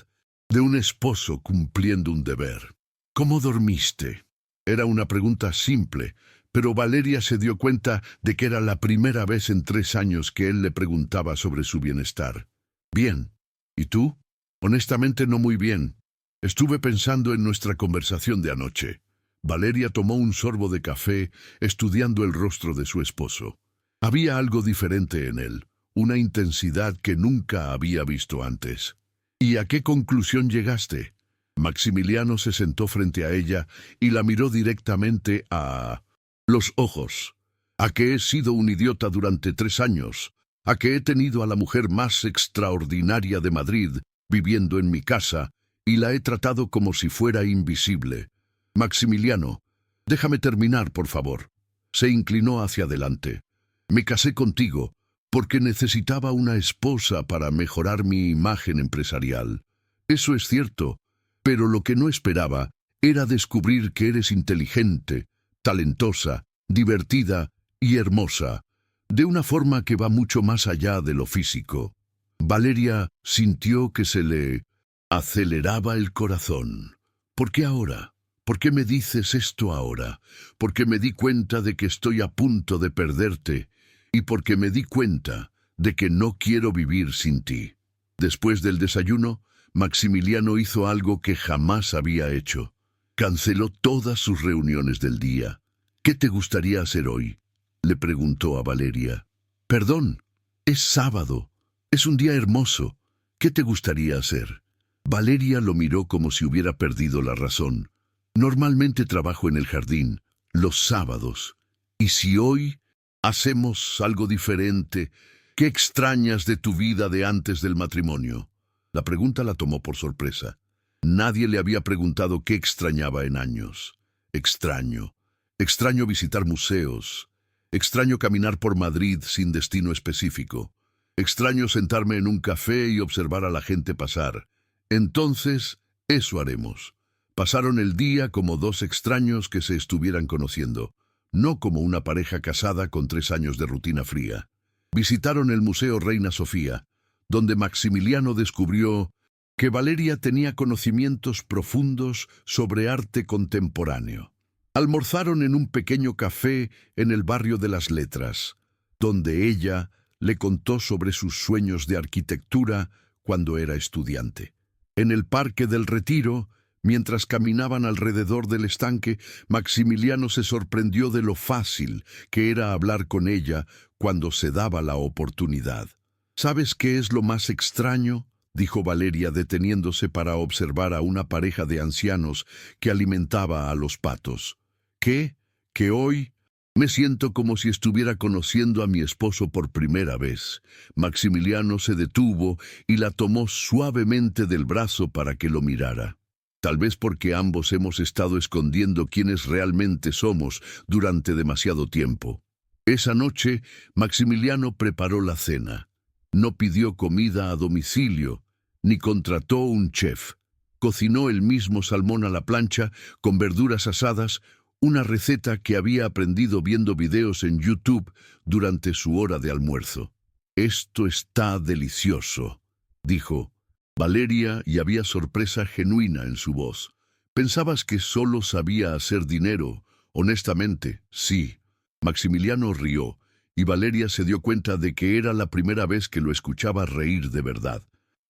[SPEAKER 2] de un esposo cumpliendo un deber. «¿Cómo dormiste?». Era una pregunta simple, pero Valeria se dio cuenta de que era la primera vez en 3 años que él le preguntaba sobre su bienestar. «Bien. ¿Y tú?». «Honestamente no muy bien. Estuve pensando en nuestra conversación de anoche». Valeria tomó un sorbo de café, estudiando el rostro de su esposo. Había algo diferente en él, una intensidad que nunca había visto antes. «¿Y a qué conclusión llegaste?». Maximiliano se sentó frente a ella y la miró directamente a los ojos. «A que he sido un idiota durante 3 años, a que he tenido a la mujer más extraordinaria de Madrid viviendo en mi casa y la he tratado como si fuera invisible». «Maximiliano, déjame terminar, por favor». Se inclinó hacia adelante. Me casé contigo porque necesitaba una esposa para mejorar mi imagen empresarial. Eso es cierto, pero lo que no esperaba era descubrir que eres inteligente, talentosa, divertida y hermosa, de una forma que va mucho más allá de lo físico. Valeria sintió que se le aceleraba el corazón. ¿Por qué ahora? ¿Por qué me dices esto ahora? Porque me di cuenta de que estoy a punto de perderte y porque me di cuenta de que no quiero vivir sin ti. Después del desayuno, Maximiliano hizo algo que jamás había hecho. Canceló todas sus reuniones del día. ¿Qué te gustaría hacer hoy?, le preguntó a Valeria. Perdón, es sábado. Es un día hermoso. ¿Qué te gustaría hacer? Valeria lo miró como si hubiera perdido la razón. Normalmente trabajo en el jardín, los sábados. ¿Y si hoy hacemos algo diferente? ¿Qué extrañas de tu vida de antes del matrimonio? La pregunta la tomó por sorpresa. Nadie le había preguntado qué extrañaba en años. Extraño. Extraño visitar museos. Extraño caminar por Madrid sin destino específico. Extraño sentarme en un café y observar a la gente pasar. Entonces, eso haremos. Pasaron el día como dos extraños que se estuvieran conociendo, no como una pareja casada con 3 años de rutina fría. Visitaron el Museo Reina Sofía, donde Maximiliano descubrió que Valeria tenía conocimientos profundos sobre arte contemporáneo. Almorzaron en un pequeño café en el barrio de las Letras, donde ella le contó sobre sus sueños de arquitectura cuando era estudiante. En el Parque del Retiro, mientras caminaban alrededor del estanque, Maximiliano se sorprendió de lo fácil que era hablar con ella cuando se daba la oportunidad. ¿Sabes qué es lo más extraño?, dijo Valeria deteniéndose para observar a una pareja de ancianos que alimentaba a los patos. ¿Qué? ¿Que hoy? Me siento como si estuviera conociendo a mi esposo por primera vez. Maximiliano se detuvo y la tomó suavemente del brazo para que lo mirara. Tal vez porque ambos hemos estado escondiendo quiénes realmente somos durante demasiado tiempo. Esa noche, Maximiliano preparó la cena. No pidió comida a domicilio, ni contrató un chef. Cocinó el mismo salmón a la plancha, con verduras asadas, una receta que había aprendido viendo videos en YouTube durante su hora de almuerzo. «Esto está delicioso», dijo Valeria, y había sorpresa genuina en su voz. «¿Pensabas que solo sabía hacer dinero? Honestamente, sí». Maximiliano rió, y Valeria se dio cuenta de que era la primera vez que lo escuchaba reír de verdad.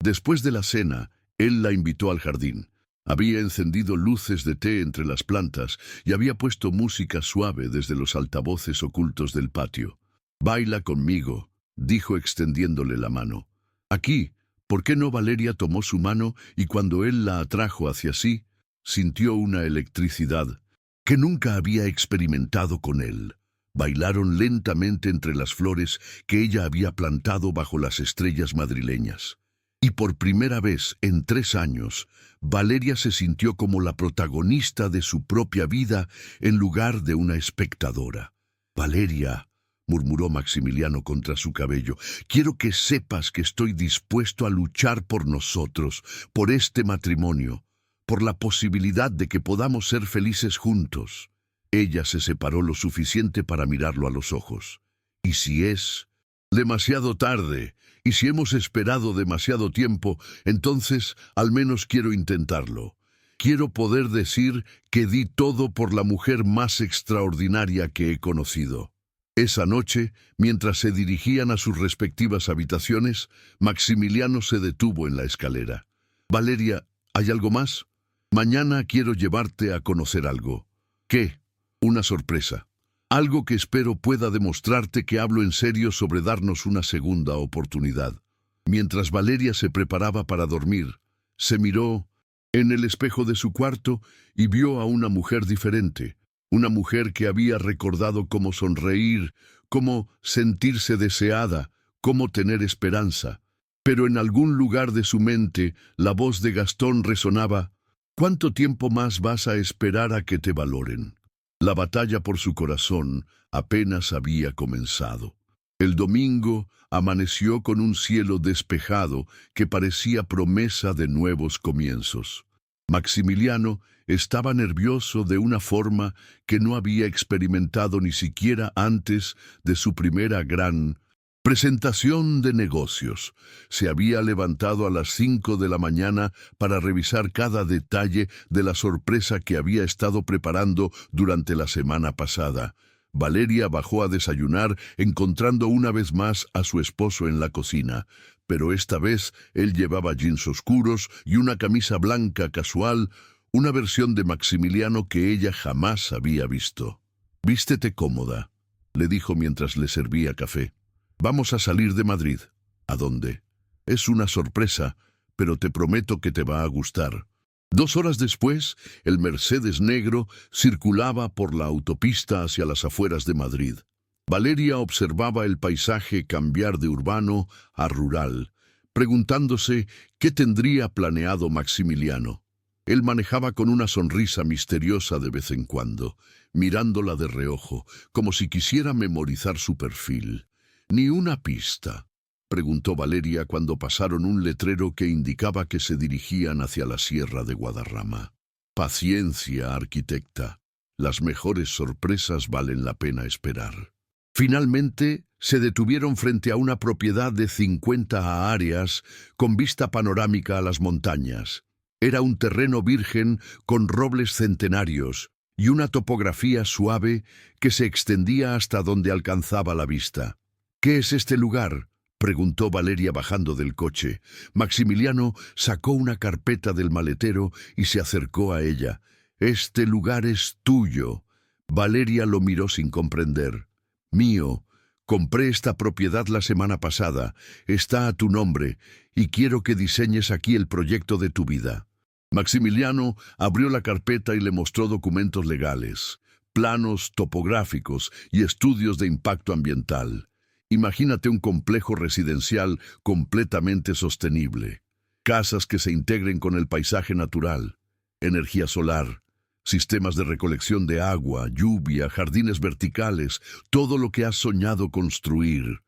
[SPEAKER 2] Después de la cena, él la invitó al jardín. Había encendido luces de té entre las plantas y había puesto música suave desde los altavoces ocultos del patio. «Baila conmigo», dijo extendiéndole la mano. «Aquí». ¿Por qué no? Valeria tomó su mano y cuando él la atrajo hacia sí, sintió una electricidad que nunca había experimentado con él. Bailaron lentamente entre las flores que ella había plantado bajo las estrellas madrileñas. Y por primera vez en 3 años, Valeria se sintió como la protagonista de su propia vida en lugar de una espectadora. «Valeria», murmuró Maximiliano contra su cabello, «quiero que sepas que estoy dispuesto a luchar por nosotros, por este matrimonio, por la posibilidad de que podamos ser felices juntos». Ella se separó lo suficiente para mirarlo a los ojos. «¿Y si es demasiado tarde? Y si hemos esperado demasiado tiempo, entonces al menos quiero intentarlo. Quiero poder decir que di todo por la mujer más extraordinaria que he conocido». Esa noche, mientras se dirigían a sus respectivas habitaciones, Maximiliano se detuvo en la escalera. «Valeria, ¿hay algo más? Mañana quiero llevarte a conocer algo». «¿Qué?» «Una sorpresa. Algo que espero pueda demostrarte que hablo en serio sobre darnos una segunda oportunidad». Mientras Valeria se preparaba para dormir, se miró en el espejo de su cuarto y vio a una mujer diferente. Una mujer que había recordado cómo sonreír, cómo sentirse deseada, cómo tener esperanza. Pero en algún lugar de su mente, la voz de Gastón resonaba: «¿Cuánto tiempo más vas a esperar a que te valoren? La batalla por su corazón apenas había comenzado. El domingo amaneció con un cielo despejado que parecía promesa de nuevos comienzos. Maximiliano estaba nervioso de una forma que no había experimentado ni siquiera antes de su primera gran presentación de negocios. Se había levantado a las 5 de la mañana para revisar cada detalle de la sorpresa que había estado preparando durante la semana pasada. Valeria bajó a desayunar, encontrando una vez más a su esposo en la cocina. Pero esta vez él llevaba jeans oscuros y una camisa blanca casual, una versión de Maximiliano que ella jamás había visto. «Vístete cómoda», le dijo mientras le servía café. «Vamos a salir de Madrid». «¿A dónde?» «Es una sorpresa, pero te prometo que te va a gustar». 2 horas después, el Mercedes negro circulaba por la autopista hacia las afueras de Madrid. Valeria observaba el paisaje cambiar de urbano a rural, preguntándose qué tendría planeado Maximiliano. Él manejaba con una sonrisa misteriosa de vez en cuando, mirándola de reojo, como si quisiera memorizar su perfil. «¿Ni una pista?», preguntó Valeria cuando pasaron un letrero que indicaba que se dirigían hacia la Sierra de Guadarrama. «Paciencia, arquitecta. Las mejores sorpresas valen la pena esperar». Finalmente, se detuvieron frente a una propiedad de 50 áreas con vista panorámica a las montañas. Era un terreno virgen con robles centenarios y una topografía suave que se extendía hasta donde alcanzaba la vista. «¿Qué es este lugar?», preguntó Valeria bajando del coche. Maximiliano sacó una carpeta del maletero y se acercó a ella. «Este lugar es tuyo». Valeria lo miró sin comprender. «Mío. Compré esta propiedad la semana pasada. Está a tu nombre y quiero que diseñes aquí el proyecto de tu vida». Maximiliano abrió la carpeta y le mostró documentos legales, planos topográficos y estudios de impacto ambiental. Imagínate un complejo residencial completamente sostenible, casas que se integren con el paisaje natural, energía solar, sistemas de recolección de agua, lluvia, jardines verticales, todo lo que has soñado construir.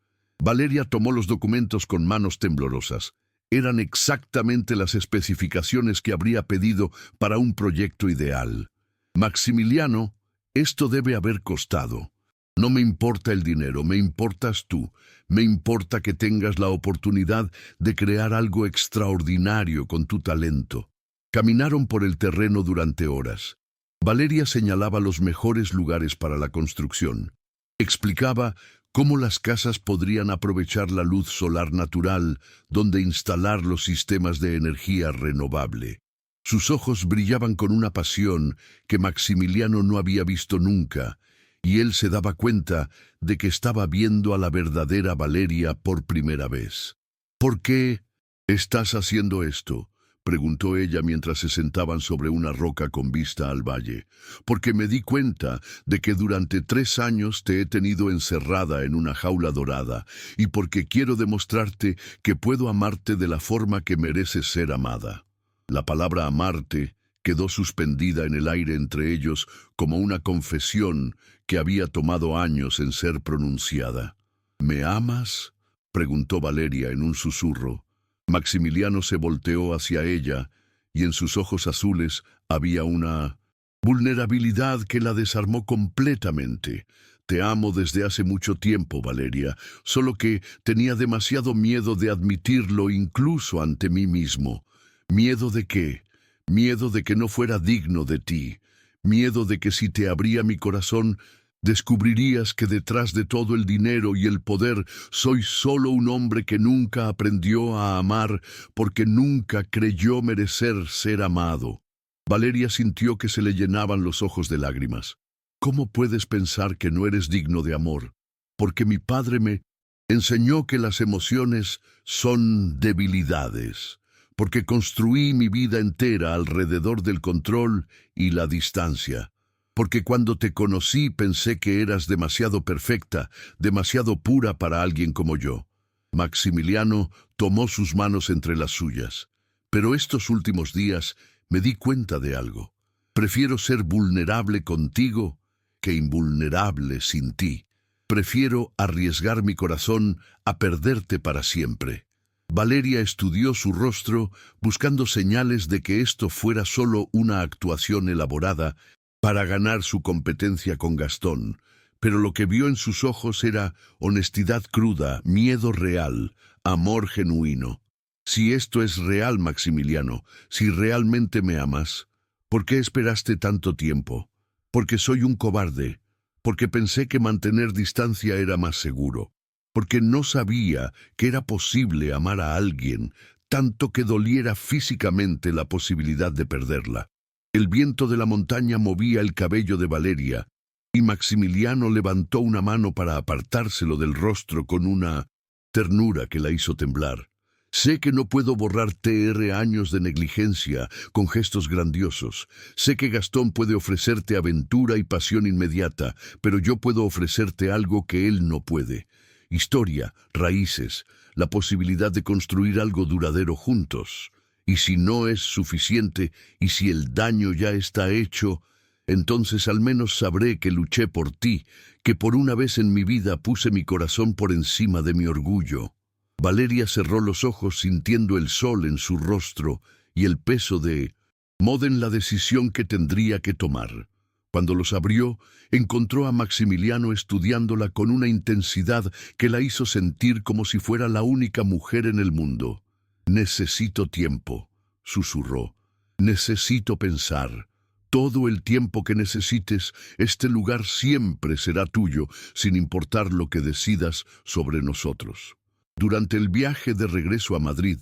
[SPEAKER 2] Valeria tomó los documentos con manos temblorosas. Eran exactamente las especificaciones que habría pedido para un proyecto ideal. «Maximiliano, esto debe haber costado. No me importa el dinero, me importas tú. Me importa que tengas la oportunidad de crear algo extraordinario con tu talento». Caminaron por el terreno durante horas. Valeria señalaba los mejores lugares para la construcción. Explicaba cómo las casas podrían aprovechar la luz solar natural, donde instalar los sistemas de energía renovable. Sus ojos brillaban con una pasión que Maximiliano no había visto nunca, y él se daba cuenta de que estaba viendo a la verdadera Valeria por primera vez. «¿Por qué estás haciendo esto?», preguntó ella mientras se sentaban sobre una roca con vista al valle. «Porque me di cuenta de que durante 3 años te he tenido encerrada en una jaula dorada, y porque quiero demostrarte que puedo amarte de la forma que mereces ser amada». La palabra amarte quedó suspendida en el aire entre ellos como una confesión que había tomado años en ser pronunciada. «¿Me amas?», preguntó Valeria en un susurro. Maximiliano se volteó hacia ella y en sus ojos azules había una vulnerabilidad que la desarmó completamente. «Te amo desde hace mucho tiempo, Valeria, solo que tenía demasiado miedo de admitirlo incluso ante mí mismo». «¿Miedo de qué?». «Miedo de que no fuera digno de ti. Miedo de que si te abría mi corazón, descubrirías que detrás de todo el dinero y el poder soy solo un hombre que nunca aprendió a amar porque nunca creyó merecer ser amado». Valeria sintió que se le llenaban los ojos de lágrimas. «¿Cómo puedes pensar que no eres digno de amor? Porque mi padre me enseñó que las emociones son debilidades. Porque construí mi vida entera alrededor del control y la distancia. Porque cuando te conocí pensé que eras demasiado perfecta, demasiado pura para alguien como yo». Maximiliano tomó sus manos entre las suyas. «Pero estos últimos días me di cuenta de algo. Prefiero ser vulnerable contigo que invulnerable sin ti. Prefiero arriesgar mi corazón a perderte para siempre. Valeria estudió su rostro buscando señales de que esto fuera solo una actuación elaborada para ganar su competencia con Gastón, pero lo que vio en sus ojos era honestidad cruda, miedo real, amor genuino. Si esto es real, Maximiliano, si realmente me amas, ¿por qué esperaste tanto tiempo? Porque soy un cobarde, porque pensé que mantener distancia era más seguro, porque no sabía que era posible amar a alguien tanto que doliera físicamente la posibilidad de perderla. El viento de la montaña movía el cabello de Valeria, y Maximiliano levantó una mano para apartárselo del rostro con una ternura que la hizo temblar. Sé que no puedo borrar años de negligencia con gestos grandiosos. Sé que Gastón puede ofrecerte aventura y pasión inmediata, pero yo puedo ofrecerte algo que él no puede. Historia, raíces, la posibilidad de construir algo duradero juntos. Y si no es suficiente, y si el daño ya está hecho, entonces al menos sabré que luché por ti, que por una vez en mi vida puse mi corazón por encima de mi orgullo. Valeria cerró los ojos sintiendo el sol en su rostro y el peso de en la decisión que tendría que tomar. Cuando los abrió, encontró a Maximiliano estudiándola con una intensidad que la hizo sentir como si fuera la única mujer en el mundo. «Necesito tiempo», susurró. «Necesito pensar. Todo el tiempo que necesites, este lugar siempre será tuyo, sin importar lo que decidas sobre nosotros». Durante el viaje de regreso a Madrid,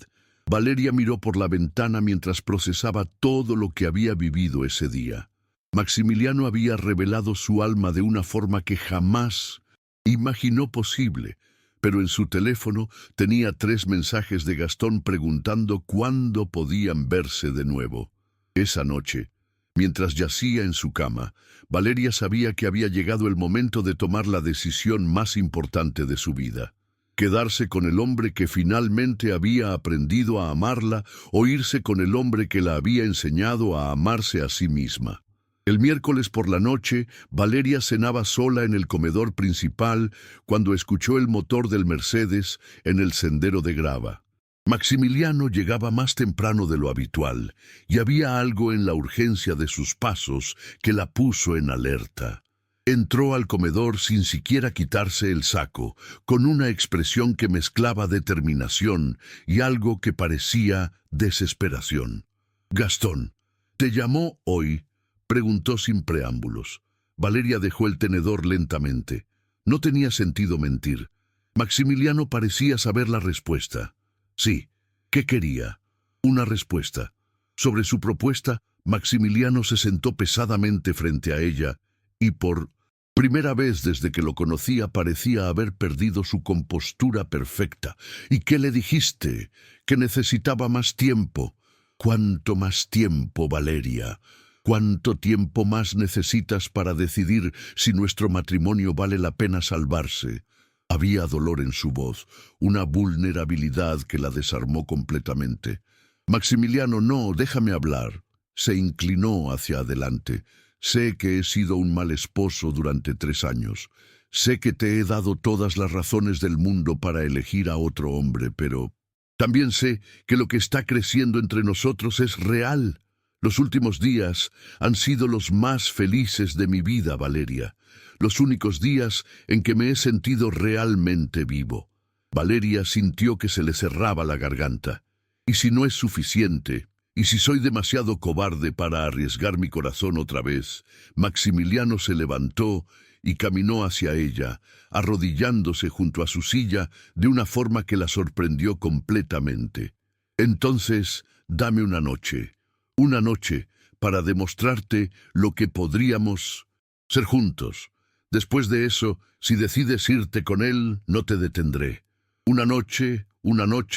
[SPEAKER 2] Valeria miró por la ventana mientras procesaba todo lo que había vivido ese día. Maximiliano había revelado su alma de una forma que jamás imaginó posible, pero en su teléfono tenía 3 mensajes de Gastón preguntando cuándo podían verse de nuevo. Esa noche, mientras yacía en su cama, Valeria sabía que había llegado el momento de tomar la decisión más importante de su vida. Quedarse con el hombre que finalmente había aprendido a amarla o irse con el hombre que la había enseñado a amarse a sí misma. El miércoles por la noche, Valeria cenaba sola en el comedor principal cuando escuchó el motor del Mercedes en el sendero de grava. Maximiliano llegaba más temprano de lo habitual, y había algo en la urgencia de sus pasos que la puso en alerta. Entró al comedor sin siquiera quitarse el saco, con una expresión que mezclaba determinación y algo que parecía desesperación. «Gastón, ¿te llamó hoy?», preguntó sin preámbulos. Valeria dejó el tenedor lentamente. No tenía sentido mentir. Maximiliano parecía saber la respuesta. Sí. ¿Qué quería? Una respuesta. Sobre su propuesta, Maximiliano se sentó pesadamente frente a ella y por primera vez desde que lo conocía parecía haber perdido su compostura perfecta. «¿Y qué le dijiste? Que necesitaba más tiempo». «¿Cuánto más tiempo, Valeria? ¿Cuánto tiempo más necesitas para decidir si nuestro matrimonio vale la pena salvarse?» Había dolor en su voz, una vulnerabilidad que la desarmó completamente. «Maximiliano, no, déjame hablar». Se inclinó hacia adelante. «Sé que he sido un mal esposo durante 3 años. Sé que te he dado todas las razones del mundo para elegir a otro hombre, pero también sé que lo que está creciendo entre nosotros es real. Los últimos días han sido los más felices de mi vida, Valeria. Los únicos días en que me he sentido realmente vivo». Valeria sintió que se le cerraba la garganta. «¿Y si no es suficiente? ¿Y si soy demasiado cobarde para arriesgar mi corazón otra vez?». Maximiliano se levantó y caminó hacia ella, arrodillándose junto a su silla de una forma que la sorprendió completamente. «Entonces, dame una noche para demostrarte lo que podríamos ser juntos. Después de eso, si decides irte con él, no te detendré. Una noche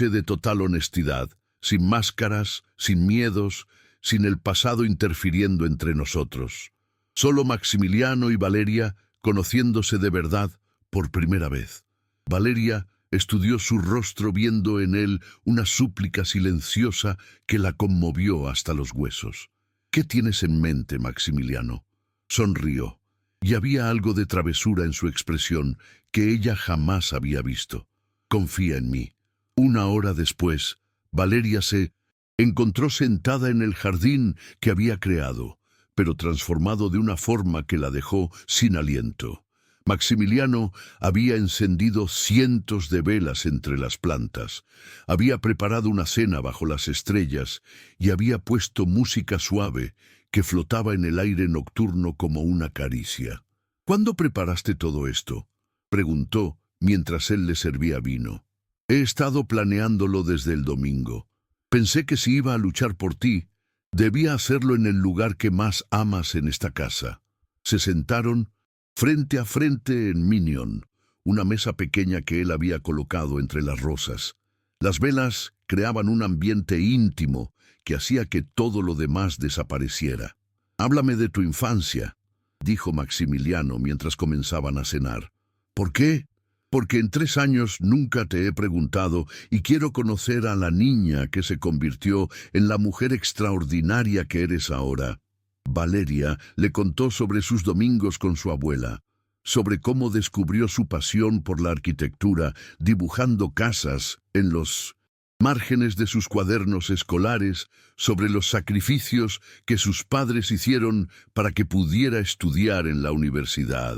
[SPEAKER 2] de total honestidad, sin máscaras, sin miedos, sin el pasado interfiriendo entre nosotros. Solo Maximiliano y Valeria conociéndose de verdad por primera vez». Valeria estudió su rostro viendo en él una súplica silenciosa que la conmovió hasta los huesos. «¿Qué tienes en mente, Maximiliano?». Sonrió. y había algo de travesura en su expresión que ella jamás había visto. «Confía en mí». Una hora después, Valeria se encontró sentada en el jardín que había creado, pero transformado de una forma que la dejó sin aliento. Maximiliano había encendido cientos de velas entre las plantas, había preparado una cena bajo las estrellas y había puesto música suave que flotaba en el aire nocturno como una caricia. «¿Cuándo preparaste todo esto?», preguntó mientras él le servía vino. «He estado planeándolo desde el domingo. Pensé que si iba a luchar por ti, debía hacerlo en el lugar que más amas en esta casa». Se sentaron frente a frente en Minion, una mesa pequeña que él había colocado entre las rosas. Las velas creaban un ambiente íntimo que hacía que todo lo demás desapareciera. «Háblame de tu infancia», dijo Maximiliano mientras comenzaban a cenar. «¿Por qué?». «Porque en 3 años nunca te he preguntado y quiero conocer a la niña que se convirtió en la mujer extraordinaria que eres ahora». Valeria le contó sobre sus domingos con su abuela, sobre cómo descubrió su pasión por la arquitectura dibujando casas en los márgenes de sus cuadernos escolares, sobre los sacrificios que sus padres hicieron para que pudiera estudiar en la universidad.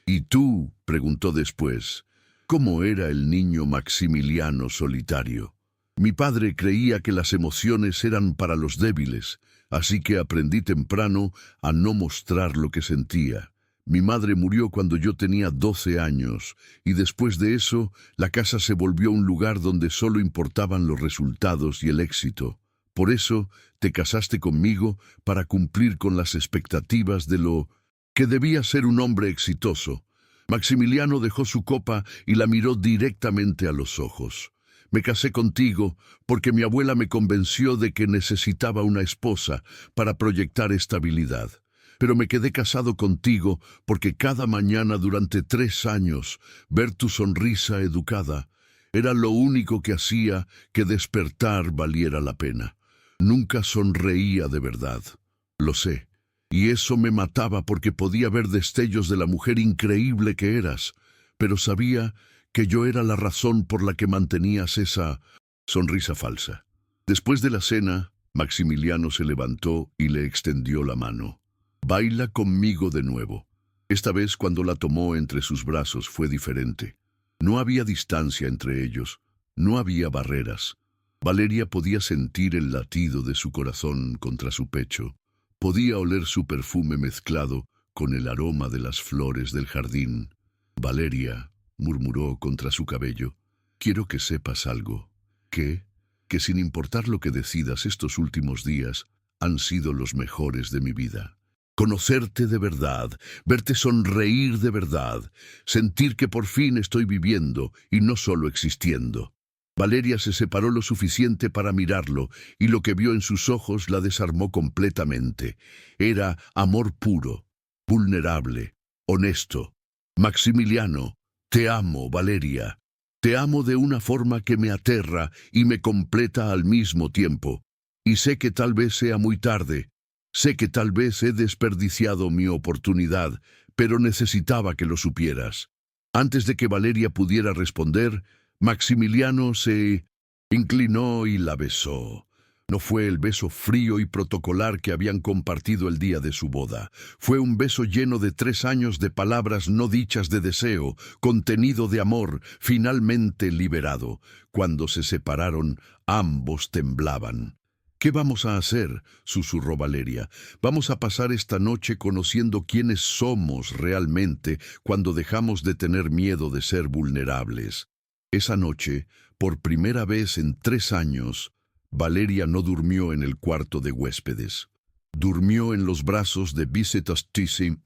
[SPEAKER 2] «¿Y tú?», preguntó después, «¿cómo era el niño Maximiliano solitario?». «Mi padre creía que las emociones eran para los débiles, así que aprendí temprano a no mostrar lo que sentía. Mi madre murió cuando yo tenía 12 años, y después de eso, la casa se volvió un lugar donde solo importaban los resultados y el éxito. Por eso, te casaste conmigo para cumplir con las expectativas de lo que debía ser un hombre exitoso». Maximiliano dejó su copa y la miró directamente a los ojos. «Me casé contigo porque mi abuela me convenció de que necesitaba una esposa para proyectar estabilidad. Pero me quedé casado contigo porque cada mañana durante 3 años ver tu sonrisa educada era lo único que hacía que despertar valiera la pena. Nunca sonreía de verdad, lo sé, y eso me mataba porque podía ver destellos de la mujer increíble que eras, pero sabía que yo era la razón por la que mantenías esa sonrisa falsa». Después de la cena, Maximiliano se levantó y le extendió la mano. «Baila conmigo de nuevo». Esta vez, cuando la tomó entre sus brazos, fue diferente. No había distancia entre ellos, no había barreras. Valeria podía sentir el latido de su corazón contra su pecho. Podía oler su perfume mezclado con el aroma de las flores del jardín. «Valeria», murmuró contra su cabello, «quiero que sepas algo». «¿Qué?». «Que sin importar lo que decidas, estos últimos días han sido los mejores de mi vida. Conocerte de verdad, verte sonreír de verdad, sentir que por fin estoy viviendo y no solo existiendo». Valeria se separó lo suficiente para mirarlo, y lo que vio en sus ojos la desarmó completamente. Era amor puro, vulnerable, honesto. «Maximiliano, te amo, Valeria. Te amo de una forma que me aterra y me completa al mismo tiempo. Y sé que tal vez sea muy tarde. Sé que tal vez he desperdiciado mi oportunidad, pero necesitaba que lo supieras». Antes de que Valeria pudiera responder, Maximiliano se inclinó y la besó. No fue el beso frío y protocolar que habían compartido el día de su boda. Fue un beso lleno de 3 años de palabras no dichas de deseo, contenido de amor, finalmente liberado. Cuando se separaron, ambos temblaban. «¿Qué vamos a hacer?», susurró Valeria. «Vamos a pasar esta noche conociendo quiénes somos realmente cuando dejamos de tener miedo de ser vulnerables». Esa noche, por primera vez en 3 años, Valeria no durmió en el cuarto de huéspedes. Durmió en los brazos de Vicetastissim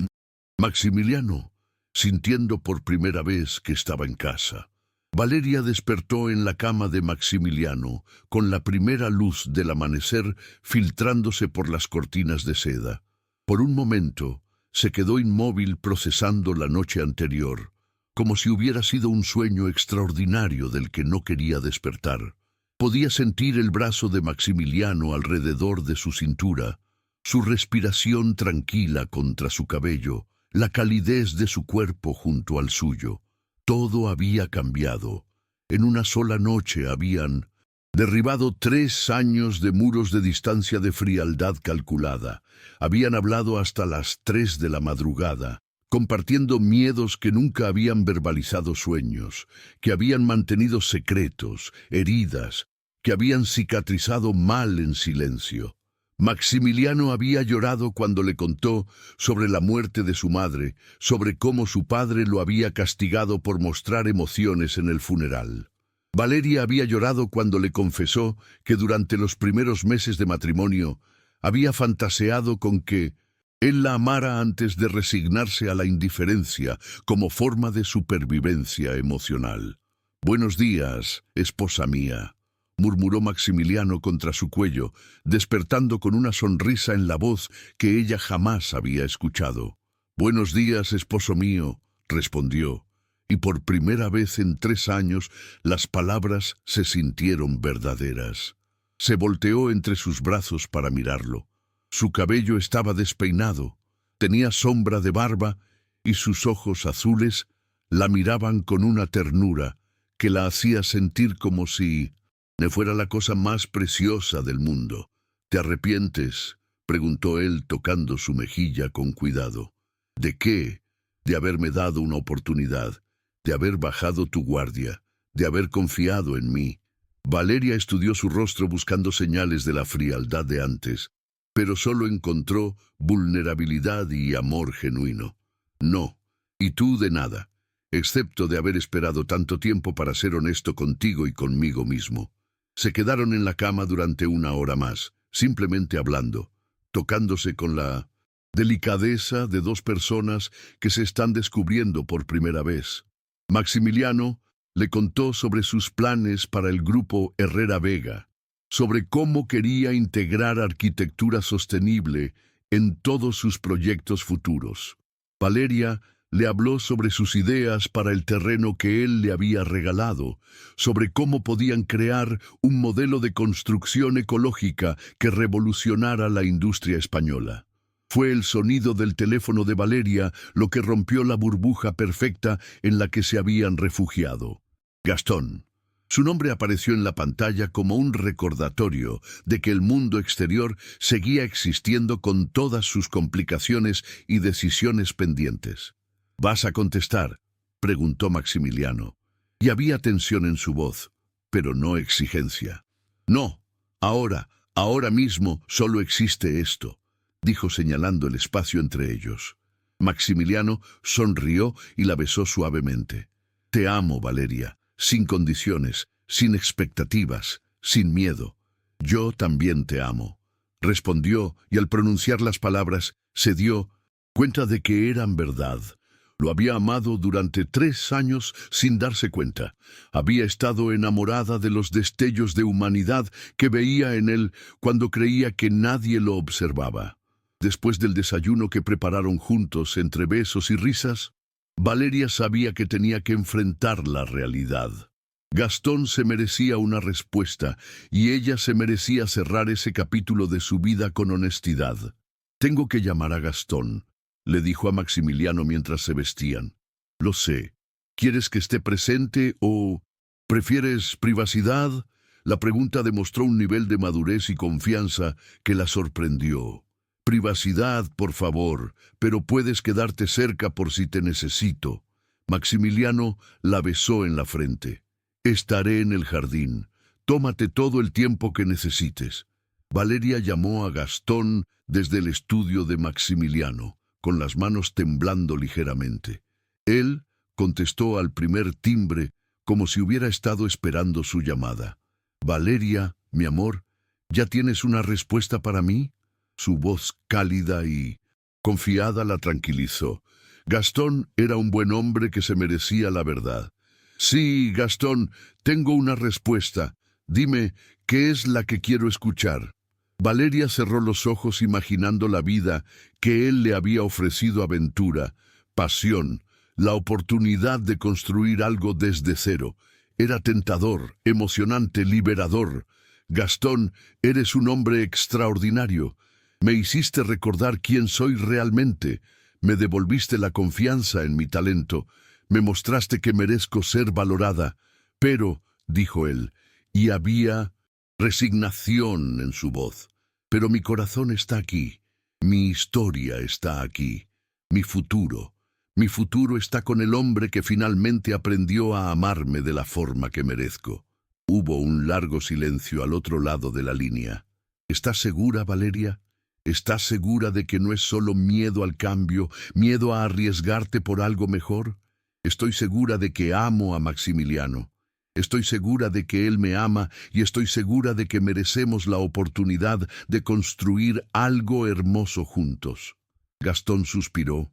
[SPEAKER 2] Maximiliano, sintiendo por primera vez que estaba en casa. Valeria despertó en la cama de Maximiliano, con la primera luz del amanecer filtrándose por las cortinas de seda. Por un momento, se quedó inmóvil procesando la noche anterior, como si hubiera sido un sueño extraordinario del que no quería despertar. Podía sentir el brazo de Maximiliano alrededor de su cintura, su respiración tranquila contra su cabello, la calidez de su cuerpo junto al suyo. Todo había cambiado. En una sola noche habían derribado 3 años de muros de distancia de frialdad calculada. Habían hablado hasta las 3 de la madrugada, compartiendo miedos que nunca habían verbalizado, sueños que habían mantenido secretos, heridas que habían cicatrizado mal en silencio. Maximiliano había llorado cuando le contó sobre la muerte de su madre, sobre cómo su padre lo había castigado por mostrar emociones en el funeral. Valeria había llorado cuando le confesó que durante los primeros meses de matrimonio había fantaseado con que él la amara antes de resignarse a la indiferencia como forma de supervivencia emocional. «Buenos días, esposa mía», murmuró Maximiliano contra su cuello, despertando con una sonrisa en la voz que ella jamás había escuchado. «Buenos días, esposo mío», respondió, y por primera vez en 3 años las palabras se sintieron verdaderas. Se volteó entre sus brazos para mirarlo. Su cabello estaba despeinado, tenía sombra de barba y sus ojos azules la miraban con una ternura que la hacía sentir como si le fuera la cosa más preciosa del mundo. «¿Te arrepientes?», preguntó él tocando su mejilla con cuidado. «¿De qué? De haberme dado una oportunidad, de haber bajado tu guardia, de haber confiado en mí». Valeria estudió su rostro buscando señales de la frialdad de antes, pero solo encontró vulnerabilidad y amor genuino. «No, y tú de nada, excepto de haber esperado tanto tiempo para ser honesto contigo y conmigo mismo». Se quedaron en la cama durante 1 hora más, simplemente hablando, tocándose con la delicadeza de 2 personas que se están descubriendo por primera vez. Maximiliano le contó sobre sus planes para el grupo Herrera Vega, sobre cómo quería integrar arquitectura sostenible en todos sus proyectos futuros. Valeria le habló sobre sus ideas para el terreno que él le había regalado, sobre cómo podían crear un modelo de construcción ecológica que revolucionara la industria española. Fue el sonido del teléfono de Valeria lo que rompió la burbuja perfecta en la que se habían refugiado. Gastón. Su nombre apareció en la pantalla como un recordatorio de que el mundo exterior seguía existiendo con todas sus complicaciones y decisiones pendientes. «¿Vas a contestar?», preguntó Maximiliano, y había tensión en su voz, pero no exigencia. «No, ahora mismo solo existe esto», dijo señalando el espacio entre ellos. Maximiliano sonrió y la besó suavemente. «Te amo, Valeria, sin condiciones, sin expectativas, sin miedo. Yo también te amo», respondió, y al pronunciar las palabras se dio cuenta de que eran verdad. Lo había amado durante 3 años sin darse cuenta. Había estado enamorada de los destellos de humanidad que veía en él cuando creía que nadie lo observaba. Después del desayuno que prepararon juntos entre besos y risas, Valeria sabía que tenía que enfrentar la realidad. Gastón se merecía una respuesta y ella se merecía cerrar ese capítulo de su vida con honestidad. «Tengo que llamar a Gastón», le dijo a Maximiliano mientras se vestían. «Lo sé. ¿Quieres que esté presente o prefieres privacidad?». La pregunta demostró un nivel de madurez y confianza que la sorprendió. «Privacidad, por favor, pero puedes quedarte cerca por si te necesito». Maximiliano la besó en la frente. «Estaré en el jardín. Tómate todo el tiempo que necesites». Valeria llamó a Gastón desde el estudio de Maximiliano, con las manos temblando ligeramente. Él contestó al primer timbre como si hubiera estado esperando su llamada. «Valeria, mi amor, ¿ya tienes una respuesta para mí?». Su voz cálida y confiada la tranquilizó. Gastón era un buen hombre que se merecía la verdad. «Sí, Gastón, tengo una respuesta. Dime, ¿qué es la que quiero escuchar?». Valeria cerró los ojos imaginando la vida que él le había ofrecido: aventura, pasión, la oportunidad de construir algo desde cero. Era tentador, emocionante, liberador. «Gastón, eres un hombre extraordinario. Me hiciste recordar quién soy realmente. Me devolviste la confianza en mi talento. Me mostraste que merezco ser valorada. Pero, dijo él, y había resignación en su voz. Pero mi corazón está aquí. Mi historia está aquí. Mi futuro. Mi futuro está con el hombre que finalmente aprendió a amarme de la forma que merezco. Hubo un largo silencio al otro lado de la línea. ¿Estás segura, Valeria? ¿Estás segura de que no es solo miedo al cambio, miedo a arriesgarte por algo mejor? Estoy segura de que amo a Maximiliano. Estoy segura de que él me ama y estoy segura de que merecemos la oportunidad de construir algo hermoso juntos. Gastón suspiró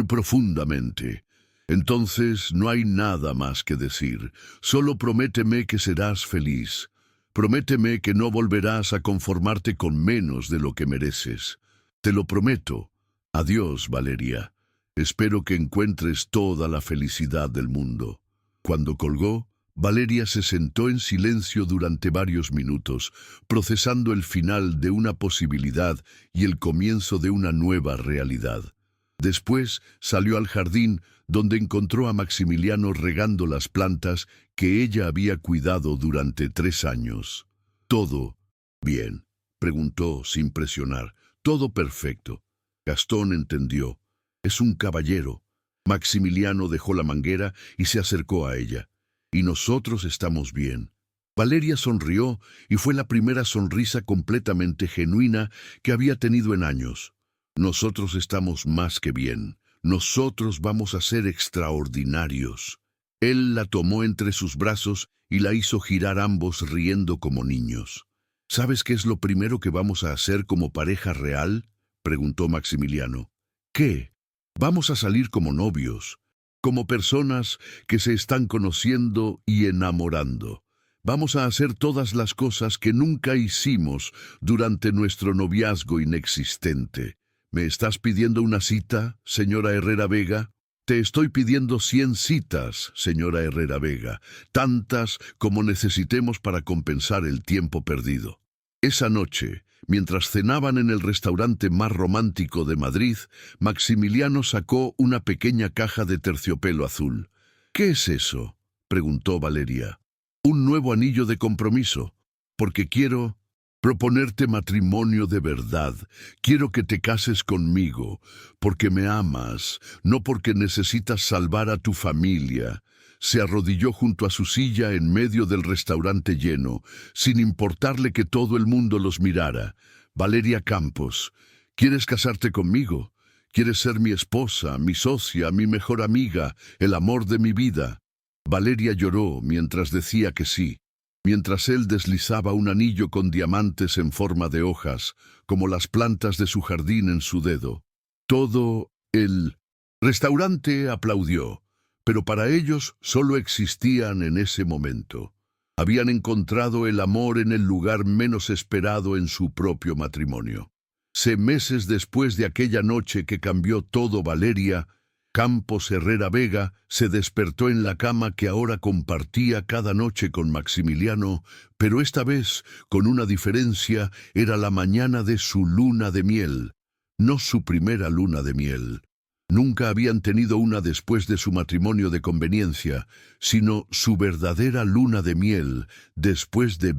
[SPEAKER 2] profundamente. Entonces no hay nada más que decir. Solo prométeme que serás feliz. Prométeme que no volverás a conformarte con menos de lo que mereces. Te lo prometo. Adiós, Valeria. Espero que encuentres toda la felicidad del mundo. Cuando colgó, Valeria se sentó en silencio durante varios minutos, procesando el final de una posibilidad y el comienzo de una nueva realidad. Después salió al jardín, donde encontró a Maximiliano regando las plantas que ella había cuidado durante 3 años. ¿Todo bien?, preguntó sin presionar. Todo perfecto. Gastón entendió. Es un caballero. Maximiliano dejó la manguera y se acercó a ella. Y nosotros estamos bien. Valeria sonrió y fue la primera sonrisa completamente genuina que había tenido en años. Nosotros estamos más que bien. Nosotros vamos a ser extraordinarios. Él la tomó entre sus brazos y la hizo girar ambos riendo como niños. ¿Sabes qué es lo primero que vamos a hacer como pareja real?, preguntó Maximiliano. ¿Qué? Vamos a salir como novios, como personas que se están conociendo y enamorando. Vamos a hacer todas las cosas que nunca hicimos durante nuestro noviazgo inexistente. ¿Me estás pidiendo una cita, señora Herrera Vega? Te estoy pidiendo 100 citas, señora Herrera Vega, tantas como necesitemos para compensar el tiempo perdido. Esa noche, mientras cenaban en el restaurante más romántico de Madrid, Maximiliano sacó una pequeña caja de terciopelo azul. ¿Qué es eso?, preguntó Valeria. Un nuevo anillo de compromiso, porque quiero proponerte matrimonio de verdad. Quiero que te cases conmigo, porque me amas, no porque necesitas salvar a tu familia. Se arrodilló junto a su silla en medio del restaurante lleno, sin importarle que todo el mundo los mirara. Valeria Campos, ¿quieres casarte conmigo? ¿Quieres ser mi esposa, mi socia, mi mejor amiga, el amor de mi vida? Valeria lloró mientras decía que sí, mientras él deslizaba un anillo con diamantes en forma de hojas, como las plantas de su jardín en su dedo. Todo el restaurante aplaudió, pero para ellos solo existían en ese momento. Habían encontrado el amor en el lugar menos esperado en su propio matrimonio. 6 meses después de aquella noche que cambió todo, Valeria Campos Herrera Vega se despertó en la cama que ahora compartía cada noche con Maximiliano, pero esta vez, con una diferencia, era la mañana de su luna de miel, no su primera luna de miel. Nunca habían tenido una después de su matrimonio de conveniencia, sino su verdadera luna de miel, después de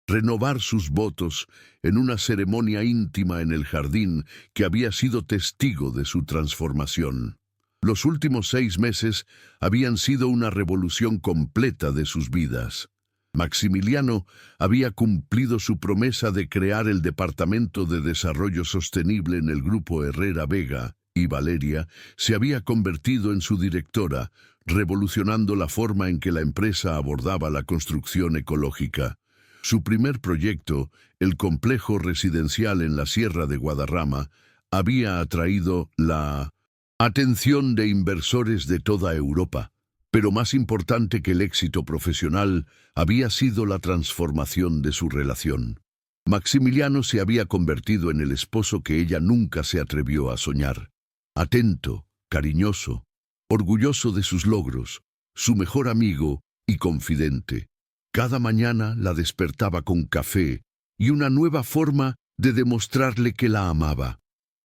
[SPEAKER 2] renovar sus votos en una ceremonia íntima en el jardín que había sido testigo de su transformación. Los últimos 6 meses habían sido una revolución completa de sus vidas. Maximiliano había cumplido su promesa de crear el Departamento de Desarrollo Sostenible en el Grupo Herrera Vega, y Valeria se había convertido en su directora, revolucionando la forma en que la empresa abordaba la construcción ecológica. Su primer proyecto, el complejo residencial en la Sierra de Guadarrama, había atraído la atención de inversores de toda Europa, pero más importante que el éxito profesional había sido la transformación de su relación. Maximiliano se había convertido en el esposo que ella nunca se atrevió a soñar. Atento, cariñoso, orgulloso de sus logros, su mejor amigo y confidente. Cada mañana la despertaba con café y una nueva forma de demostrarle que la amaba.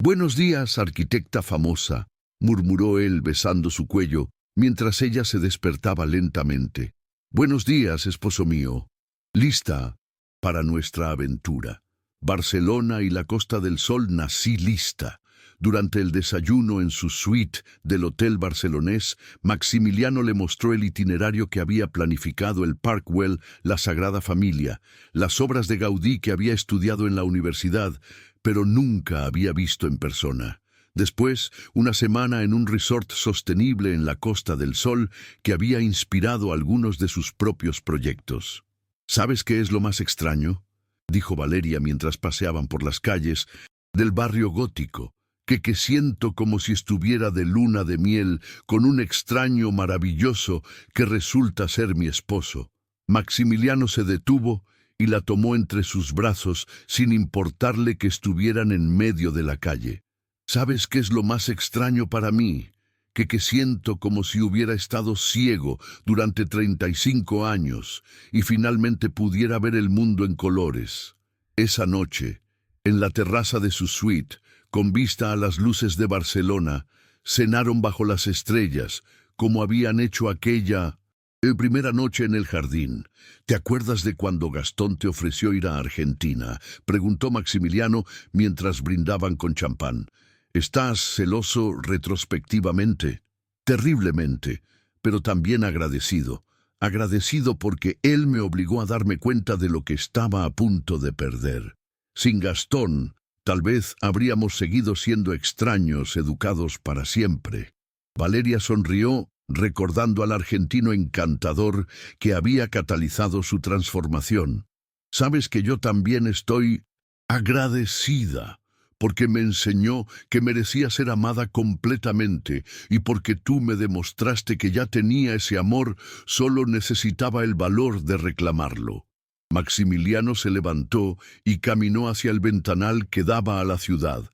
[SPEAKER 2] Buenos días, arquitecta famosa, murmuró él besando su cuello, mientras ella se despertaba lentamente. Buenos días, esposo mío. Lista para nuestra aventura. Barcelona y la Costa del Sol nací lista. Durante el desayuno en su suite del hotel barcelonés, Maximiliano le mostró el itinerario que había planificado el Parkwell, la Sagrada Familia, las obras de Gaudí que había estudiado en la universidad, pero nunca había visto en persona. Después, una semana en un resort sostenible en la Costa del Sol que había inspirado algunos de sus propios proyectos. ¿Sabes qué es lo más extraño?, dijo Valeria mientras paseaban por las calles del barrio gótico, que siento como si estuviera de luna de miel con un extraño maravilloso que resulta ser mi esposo. Maximiliano se detuvo y la tomó entre sus brazos sin importarle que estuvieran en medio de la calle. ¿Sabes qué es lo más extraño para mí? Que siento como si hubiera estado ciego durante 35 años y finalmente pudiera ver el mundo en colores. Esa noche, en la terraza de su suite, con vista a las luces de Barcelona, cenaron bajo las estrellas, como habían hecho aquella primera noche en el jardín. ¿Te acuerdas de cuando Gastón te ofreció ir a Argentina?, preguntó Maximiliano mientras brindaban con champán. ¿Estás celoso retrospectivamente? Terriblemente, pero también agradecido. Agradecido porque él me obligó a darme cuenta de lo que estaba a punto de perder. Sin Gastón, tal vez habríamos seguido siendo extraños educados para siempre. Valeria sonrió, recordando al argentino encantador que había catalizado su transformación. Sabes que yo también estoy agradecida, porque me enseñó que merecía ser amada completamente y porque tú me demostraste que ya tenía ese amor, solo necesitaba el valor de reclamarlo. Maximiliano se levantó y caminó hacia el ventanal que daba a la ciudad.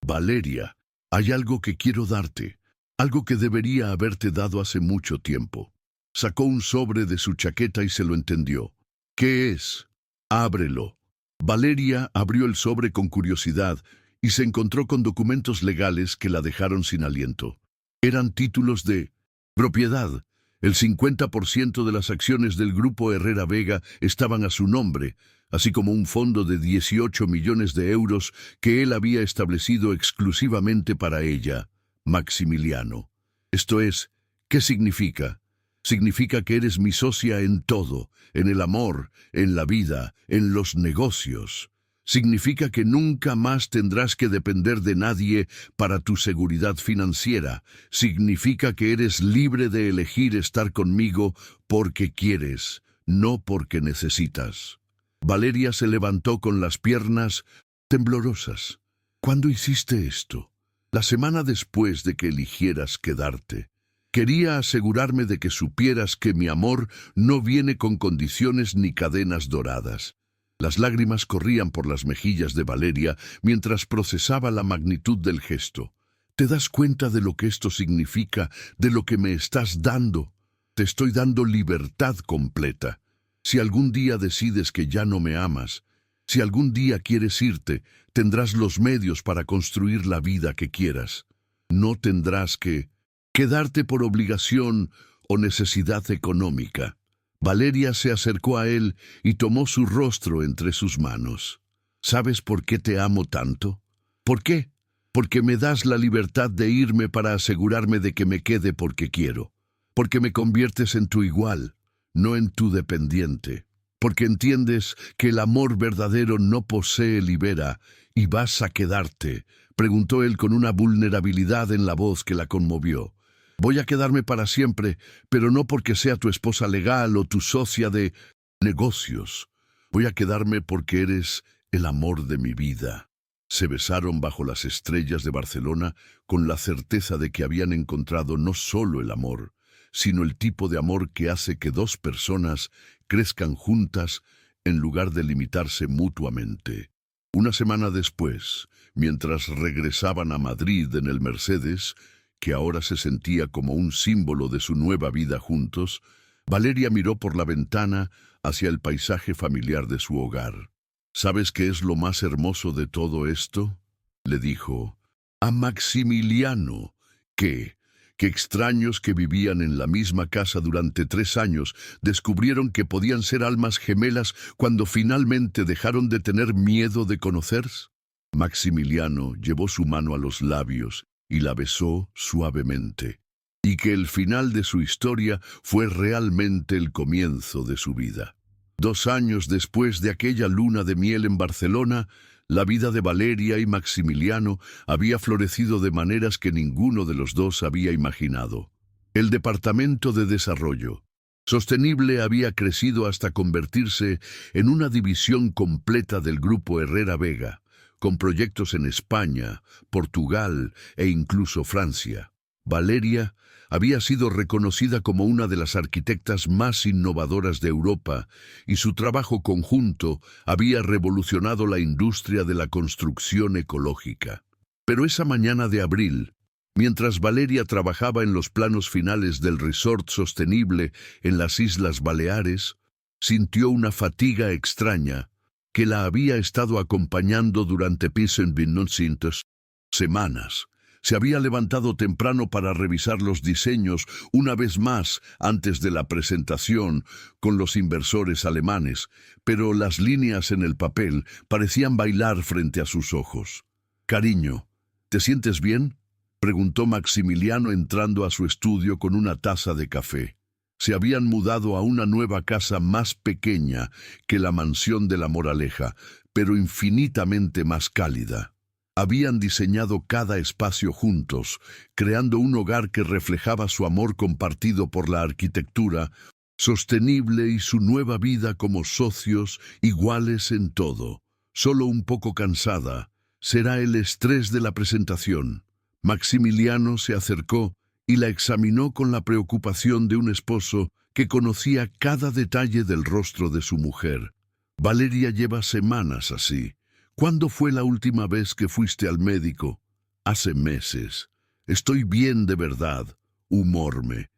[SPEAKER 2] Valeria, hay algo que quiero darte, algo que debería haberte dado hace mucho tiempo. Sacó un sobre de su chaqueta y se lo entendió. ¿Qué es? Ábrelo. Valeria abrió el sobre con curiosidad y se encontró con documentos legales que la dejaron sin aliento. Eran títulos de propiedad. El 50% de las acciones del grupo Herrera Vega estaban a su nombre, así como un fondo de 18 millones de euros que él había establecido exclusivamente para ella, Maximiliano. Esto es, ¿qué significa? Significa que eres mi socia en todo, en el amor, en la vida, en los negocios. Significa que nunca más tendrás que depender de nadie para tu seguridad financiera. Significa que eres libre de elegir estar conmigo porque quieres, no porque necesitas. Valeria se levantó con las piernas temblorosas. ¿Cuándo hiciste esto? La semana después de que eligieras quedarte. Quería asegurarme de que supieras que mi amor no viene con condiciones ni cadenas doradas. Las lágrimas corrían por las mejillas de Valeria mientras procesaba la magnitud del gesto. ¿Te das cuenta de lo que esto significa, de lo que me estás dando? Te estoy dando libertad completa. Si algún día decides que ya no me amas, si algún día quieres irte, tendrás los medios para construir la vida que quieras. No tendrás que quedarte por obligación o necesidad económica. Valeria se acercó a él y tomó su rostro entre sus manos. ¿Sabes por qué te amo tanto? ¿Por qué? Porque me das la libertad de irme para asegurarme de que me quede porque quiero. Porque me conviertes en tu igual, no en tu dependiente. Porque entiendes que el amor verdadero no posee libera y vas a quedarte, preguntó él con una vulnerabilidad en la voz que la conmovió. Voy a quedarme para siempre, pero no porque sea tu esposa legal o tu socia de negocios. Voy a quedarme porque eres el amor de mi vida. Se besaron bajo las estrellas de Barcelona con la certeza de que habían encontrado no solo el amor, sino el tipo de amor que hace que dos personas crezcan juntas en lugar de limitarse mutuamente. Una semana después, mientras regresaban a Madrid en el Mercedes, que ahora se sentía como un símbolo de su nueva vida juntos, Valeria miró por la ventana hacia el paisaje familiar de su hogar. ¿Sabes qué es lo más hermoso de todo esto?, le dijo. a Maximiliano, que extraños que vivían en la misma casa durante 3 años descubrieron que podían ser almas gemelas cuando finalmente dejaron de tener miedo de conocerse. Maximiliano llevó su mano a los labios y la besó suavemente, y que el final de su historia fue realmente el comienzo de su vida. 2 años después de aquella luna de miel en Barcelona, la vida de Valeria y Maximiliano había florecido de maneras que ninguno de los dos había imaginado. El Departamento de Desarrollo Sostenible había crecido hasta convertirse en una división completa del Grupo Herrera Vega, con proyectos en España, Portugal e incluso Francia. Valeria había sido reconocida como una de las arquitectas más innovadoras de Europa y su trabajo conjunto había revolucionado la industria de la construcción ecológica. Pero esa mañana de abril, mientras Valeria trabajaba en los planos finales del resort sostenible en las Islas Baleares, sintió una fatiga extraña que la había estado acompañando durante 200 semanas. Se había levantado temprano para revisar los diseños una vez más antes de la presentación con los inversores alemanes, pero las líneas en el papel parecían bailar frente a sus ojos. «Cariño, ¿te sientes bien?», preguntó Maximiliano entrando a su estudio con una taza de café. Se habían mudado a una nueva casa más pequeña que la mansión de la Moraleja, pero infinitamente más cálida. Habían diseñado cada espacio juntos, creando un hogar que reflejaba su amor compartido por la arquitectura sostenible y su nueva vida como socios iguales en todo. Solo un poco cansada, será el estrés de la presentación. Maximiliano se acercó y la examinó con la preocupación de un esposo que conocía cada detalle del rostro de su mujer. «Valeria lleva semanas así. ¿Cuándo fue la última vez que fuiste al médico?» «Hace meses. Estoy bien de verdad. Humorme.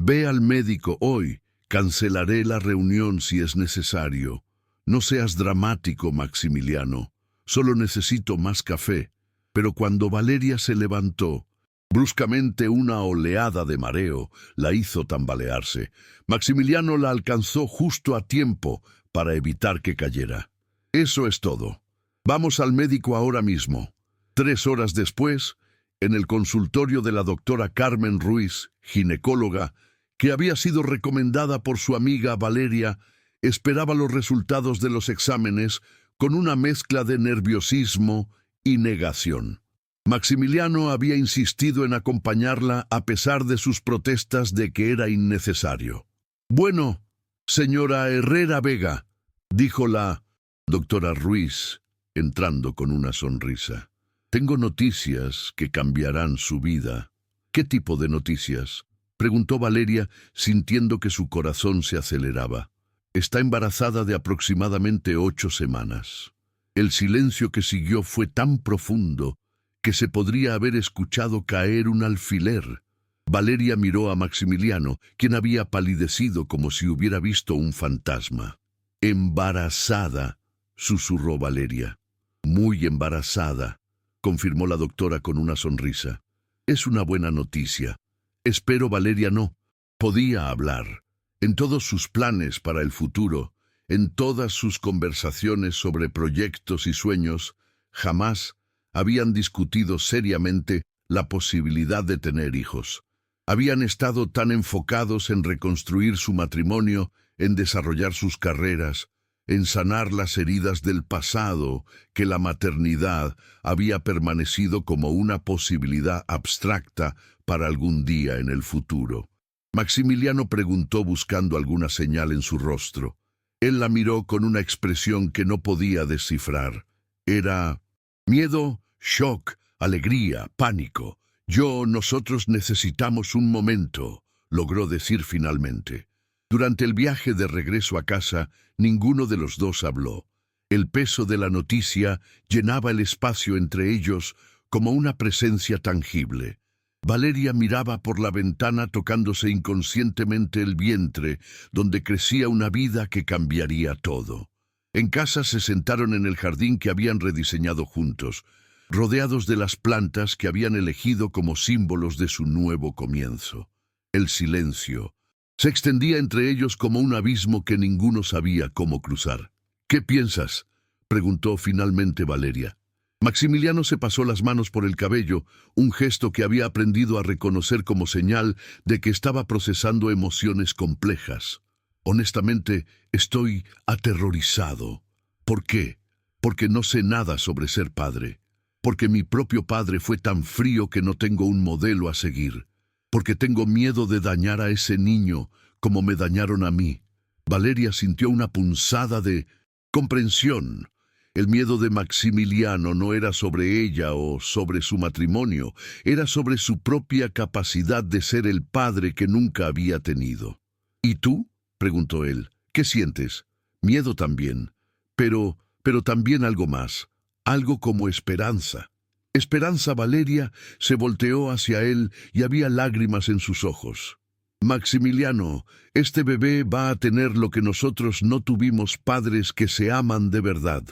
[SPEAKER 2] Ve al médico hoy. Cancelaré la reunión si es necesario. No seas dramático, Maximiliano. Solo necesito más café». Pero cuando Valeria se levantó, bruscamente una oleada de mareo la hizo tambalearse. Maximiliano la alcanzó justo a tiempo para evitar que cayera. «Eso es todo. Vamos al médico ahora mismo». 3 horas después, en el consultorio de la doctora Carmen Ruiz, ginecóloga, que había sido recomendada por su amiga Valeria, esperaba los resultados de los exámenes con una mezcla de nerviosismo y negación. Maximiliano había insistido en acompañarla a pesar de sus protestas de que era innecesario. «Bueno, señora Herrera Vega», dijo la doctora Ruiz, entrando con una sonrisa. «Tengo noticias que cambiarán su vida». «¿Qué tipo de noticias?», preguntó Valeria, sintiendo que su corazón se aceleraba. «Está embarazada de aproximadamente 8 semanas». El silencio que siguió fue tan profundo que se podría haber escuchado caer un alfiler. Valeria miró a Maximiliano, quien había palidecido como si hubiera visto un fantasma. «Embarazada», susurró Valeria. «Muy embarazada», confirmó la doctora con una sonrisa. «Es una buena noticia. Espero Valeria no podía hablar. En todos sus planes para el futuro, en todas sus conversaciones sobre proyectos y sueños, jamás habían discutido seriamente la posibilidad de tener hijos. Habían estado tan enfocados en reconstruir su matrimonio, en desarrollar sus carreras, en sanar las heridas del pasado, que la maternidad había permanecido como una posibilidad abstracta para algún día en el futuro. Maximiliano preguntó buscando alguna señal en su rostro. Él la miró con una expresión que no podía descifrar. Era miedo, shock, alegría, pánico. Nosotros necesitamos un momento», logró decir finalmente. Durante el viaje de regreso a casa, ninguno de los dos habló. El peso de la noticia llenaba el espacio entre ellos como una presencia tangible. Valeria miraba por la ventana tocándose inconscientemente el vientre, donde crecía una vida que cambiaría todo. En casa se sentaron en el jardín que habían rediseñado juntos. rodeados de las plantas que habían elegido como símbolos de su nuevo comienzo. El silencio se extendía entre ellos como un abismo que ninguno sabía cómo cruzar. «¿Qué piensas?», preguntó finalmente Valeria. Maximiliano se pasó las manos por el cabello, un gesto que había aprendido a reconocer como señal de que estaba procesando emociones complejas. «Honestamente, estoy aterrorizado». «¿Por qué?». «Porque no sé nada sobre ser padre. Porque mi propio padre fue tan frío que no tengo un modelo a seguir. Porque tengo miedo de dañar a ese niño como me dañaron a mí». Valeria sintió una punzada de comprensión. El miedo de Maximiliano no era sobre ella o sobre su matrimonio, era sobre su propia capacidad de ser el padre que nunca había tenido. «¿Y tú?», preguntó él. «¿Qué sientes?». «Miedo también, pero también algo más, algo como esperanza». «Esperanza». Valeria se volteó hacia él y había lágrimas en sus ojos. «Maximiliano, este bebé va a tener lo que nosotros no tuvimos, padres que se aman de verdad.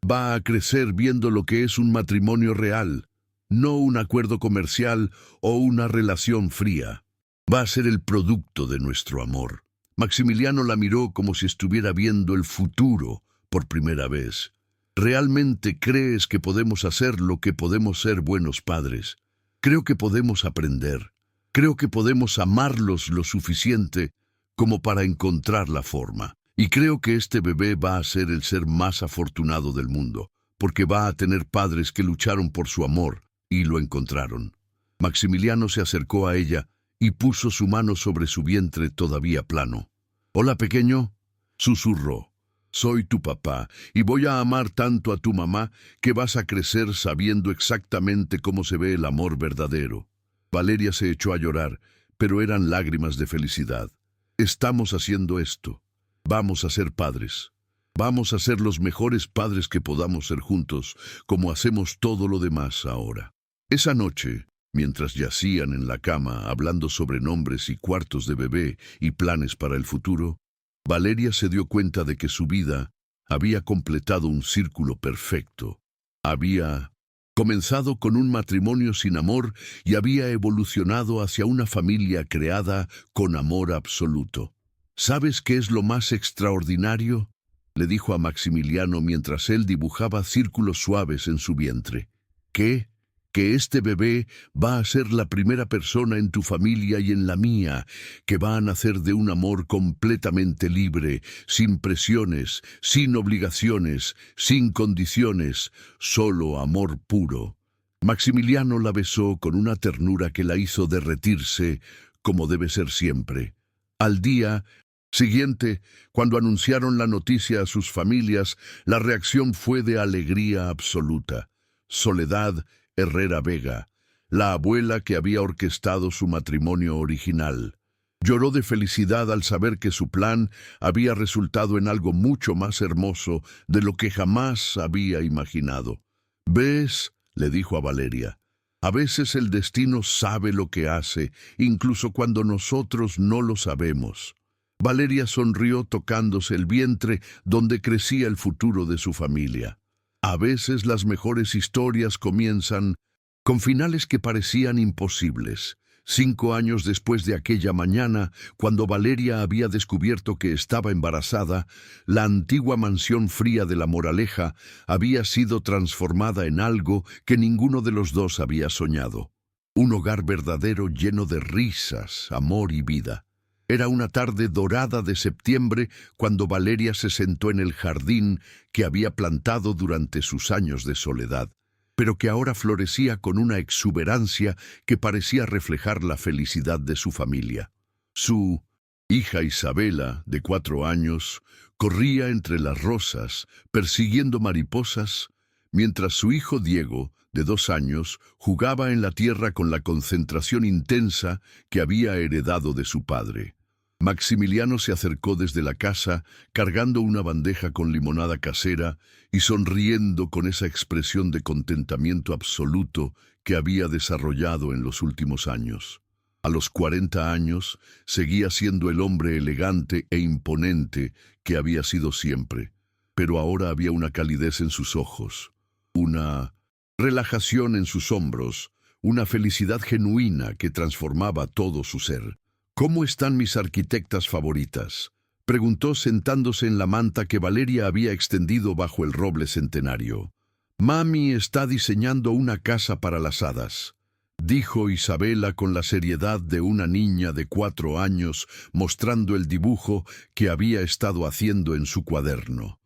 [SPEAKER 2] Va a crecer viendo lo que es un matrimonio real, no un acuerdo comercial o una relación fría. Va a ser el producto de nuestro amor». Maximiliano la miró como si estuviera viendo el futuro por primera vez. «¿Realmente crees que podemos hacer lo que podemos ser buenos padres? Creo que podemos aprender. Creo que podemos amarlos lo suficiente como para encontrar la forma. Y creo que este bebé va a ser el ser más afortunado del mundo, porque va a tener padres que lucharon por su amor y lo encontraron». Maximiliano se acercó a ella y puso su mano sobre su vientre todavía plano. «Hola, pequeño», susurró. «Soy tu papá y voy a amar tanto a tu mamá que vas a crecer sabiendo exactamente cómo se ve el amor verdadero». Valeria se echó a llorar, pero eran lágrimas de felicidad. «Estamos haciendo esto. Vamos a ser padres. Vamos a ser los mejores padres que podamos ser juntos, como hacemos todo lo demás ahora». Esa noche, mientras yacían en la cama hablando sobre nombres y cuartos de bebé y planes para el futuro, Valeria se dio cuenta de que su vida había completado un círculo perfecto. Había comenzado con un matrimonio sin amor y había evolucionado hacia una familia creada con amor absoluto. «¿Sabes qué es lo más extraordinario?», le dijo a Maximiliano mientras él dibujaba círculos suaves en su vientre. «¿Qué?». «Que este bebé va a ser la primera persona en tu familia y en la mía que va a nacer de un amor completamente libre, sin presiones, sin obligaciones, sin condiciones, solo amor puro». Maximiliano la besó con una ternura que la hizo derretirse, como debe ser siempre. Al día siguiente, cuando anunciaron la noticia a sus familias, la reacción fue de alegría absoluta. Soledad Herrera Vega, la abuela que había orquestado su matrimonio original, lloró de felicidad al saber que su plan había resultado en algo mucho más hermoso de lo que jamás había imaginado. «¿Ves?», le dijo a Valeria. «A veces el destino sabe lo que hace, incluso cuando nosotros no lo sabemos». Valeria sonrió tocándose el vientre donde crecía el futuro de su familia. A veces las mejores historias comienzan con finales que parecían imposibles. 5 años después de aquella mañana, cuando Valeria había descubierto que estaba embarazada, la antigua mansión fría de La Moraleja había sido transformada en algo que ninguno de los dos había soñado. Un hogar verdadero lleno de risas, amor y vida. Era una tarde dorada de septiembre cuando Valeria se sentó en el jardín que había plantado durante sus años de soledad, pero que ahora florecía con una exuberancia que parecía reflejar la felicidad de su familia. Su hija Isabela, de 4 años, corría entre las rosas, persiguiendo mariposas, mientras su hijo Diego, de 2 años, jugaba en la tierra con la concentración intensa que había heredado de su padre. Maximiliano se acercó desde la casa, cargando una bandeja con limonada casera y sonriendo con esa expresión de contentamiento absoluto que había desarrollado en los últimos años. A los 40 años, seguía siendo el hombre elegante e imponente que había sido siempre, pero ahora había una calidez en sus ojos, una relajación en sus hombros, una felicidad genuina que transformaba todo su ser. ¿Cómo están mis arquitectas favoritas?, preguntó sentándose en la manta que Valeria había extendido bajo el roble centenario. Mami está diseñando una casa para las hadas, dijo Isabela con la seriedad de una niña de 4 años, mostrando el dibujo que había estado haciendo en su cuaderno.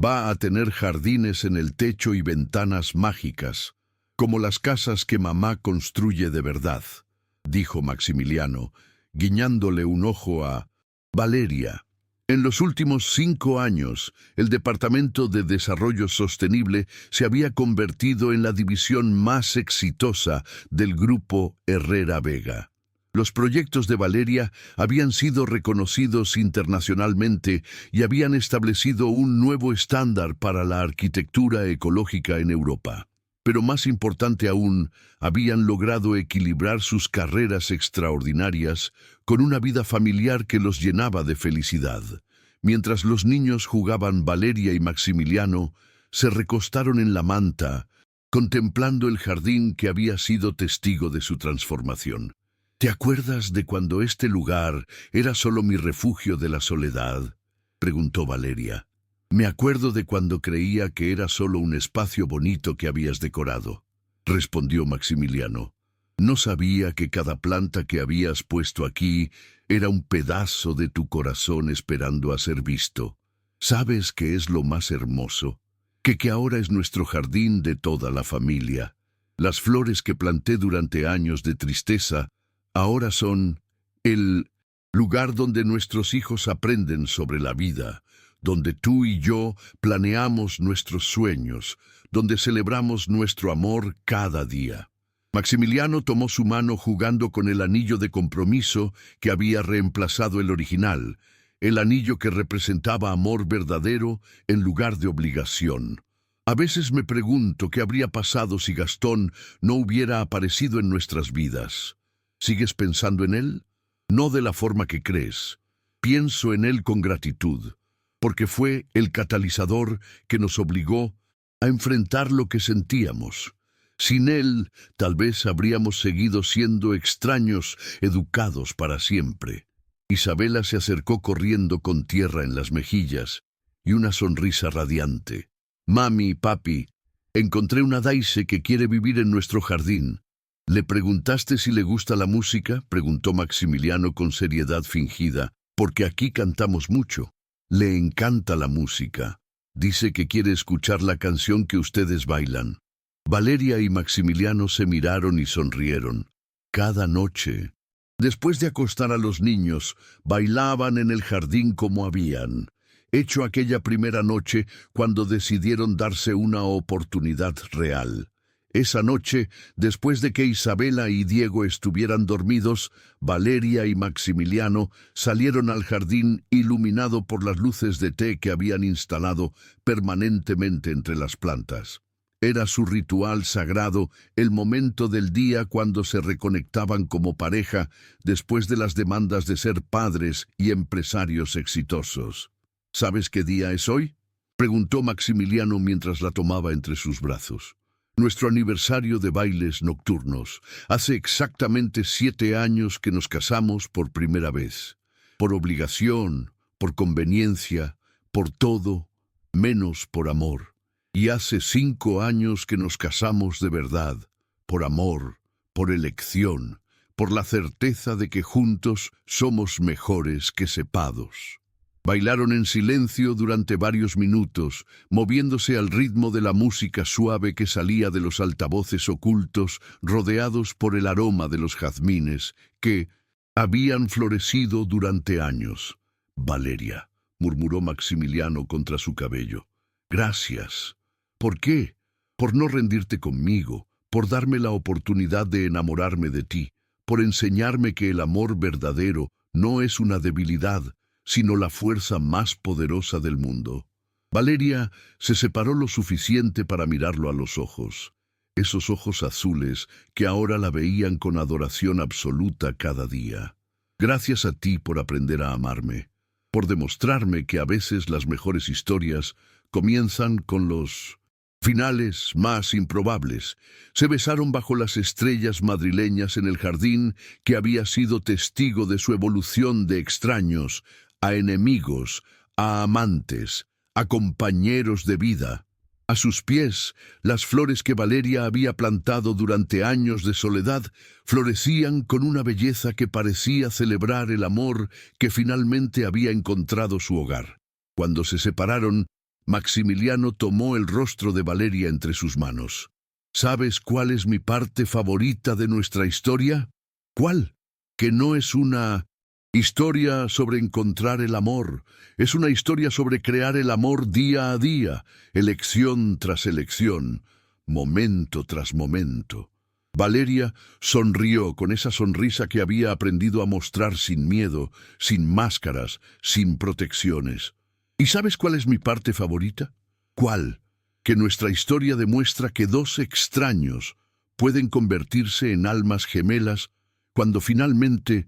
[SPEAKER 2] Va a tener jardines en el techo y ventanas mágicas, como las casas que mamá construye de verdad, dijo Maximiliano, guiñándole un ojo a Valeria. En los últimos 5 años, el Departamento de Desarrollo Sostenible se había convertido en la división más exitosa del grupo Herrera Vega. Los proyectos de Valeria habían sido reconocidos internacionalmente y habían establecido un nuevo estándar para la arquitectura ecológica en Europa. Pero más importante aún, habían logrado equilibrar sus carreras extraordinarias con una vida familiar que los llenaba de felicidad. Mientras los niños jugaban, Valeria y Maximiliano se recostaron en la manta, contemplando el jardín que había sido testigo de su transformación. ¿Te acuerdas de cuando este lugar era solo mi refugio de la soledad?, preguntó Valeria. Me acuerdo de cuando creía que era solo un espacio bonito que habías decorado, respondió Maximiliano. No sabía que cada planta que habías puesto aquí era un pedazo de tu corazón esperando a ser visto. ¿Sabes qué es lo más hermoso? Que ahora es nuestro jardín de toda la familia. Las flores que planté durante años de tristeza ahora son el lugar donde nuestros hijos aprenden sobre la vida, donde tú y yo planeamos nuestros sueños, donde celebramos nuestro amor cada día. Maximiliano tomó su mano jugando con el anillo de compromiso que había reemplazado el original, el anillo que representaba amor verdadero en lugar de obligación. A veces me pregunto qué habría pasado si Gastón no hubiera aparecido en nuestras vidas. ¿Sigues pensando en él? No de la forma que crees. Pienso en él con gratitud, porque fue el catalizador que nos obligó a enfrentar lo que sentíamos. Sin él, tal vez habríamos seguido siendo extraños, educados para siempre. Isabela se acercó corriendo con tierra en las mejillas y una sonrisa radiante. Mami, papi, encontré una Daisy que quiere vivir en nuestro jardín. ¿Le preguntaste si le gusta la música?, preguntó Maximiliano con seriedad fingida, porque aquí cantamos mucho. Le encanta la música. Dice que quiere escuchar la canción que ustedes bailan. Valeria y Maximiliano se miraron y sonrieron. Cada noche, después de acostar a los niños, bailaban en el jardín como habían hecho aquella primera noche cuando decidieron darse una oportunidad real. Esa noche, después de que Isabela y Diego estuvieran dormidos, Valeria y Maximiliano salieron al jardín iluminado por las luces de té que habían instalado permanentemente entre las plantas. Era su ritual sagrado, el momento del día cuando se reconectaban como pareja después de las demandas de ser padres y empresarios exitosos. ¿Sabes qué día es hoy?, preguntó Maximiliano mientras la tomaba entre sus brazos. Nuestro aniversario de bailes nocturnos. Hace exactamente 7 años que nos casamos por primera vez. Por obligación, por conveniencia, por todo, menos por amor. Y hace 5 años que nos casamos de verdad, por amor, por elección, por la certeza de que juntos somos mejores que separados. Bailaron en silencio durante varios minutos, moviéndose al ritmo de la música suave que salía de los altavoces ocultos, rodeados por el aroma de los jazmines que habían florecido durante años. Valeria, murmuró Maximiliano contra su cabello. Gracias. ¿Por qué? Por no rendirte conmigo, por darme la oportunidad de enamorarme de ti, por enseñarme que el amor verdadero no es una debilidad, sino la fuerza más poderosa del mundo. Valeria se separó lo suficiente para mirarlo a los ojos, esos ojos azules que ahora la veían con adoración absoluta cada día. Gracias a ti por aprender a amarme, por demostrarme que a veces las mejores historias comienzan con los Finales más improbables. Se besaron bajo las estrellas madrileñas en el jardín que había sido testigo de su evolución de extraños a enemigos, a amantes, a compañeros de vida. A sus pies, las flores que Valeria había plantado durante años de soledad florecían con una belleza que parecía celebrar el amor que finalmente había encontrado su hogar. Cuando se separaron, Maximiliano tomó el rostro de Valeria entre sus manos. ¿Sabes cuál es mi parte favorita de nuestra historia? ¿Cuál? Que no es una historia sobre encontrar el amor, es una historia sobre crear el amor día a día, elección tras elección, momento tras momento. Valeria sonrió con esa sonrisa que había aprendido a mostrar sin miedo, sin máscaras, sin protecciones. ¿Y sabes cuál es mi parte favorita? ¿Cuál? Que nuestra historia demuestra que dos extraños pueden convertirse en almas gemelas cuando finalmente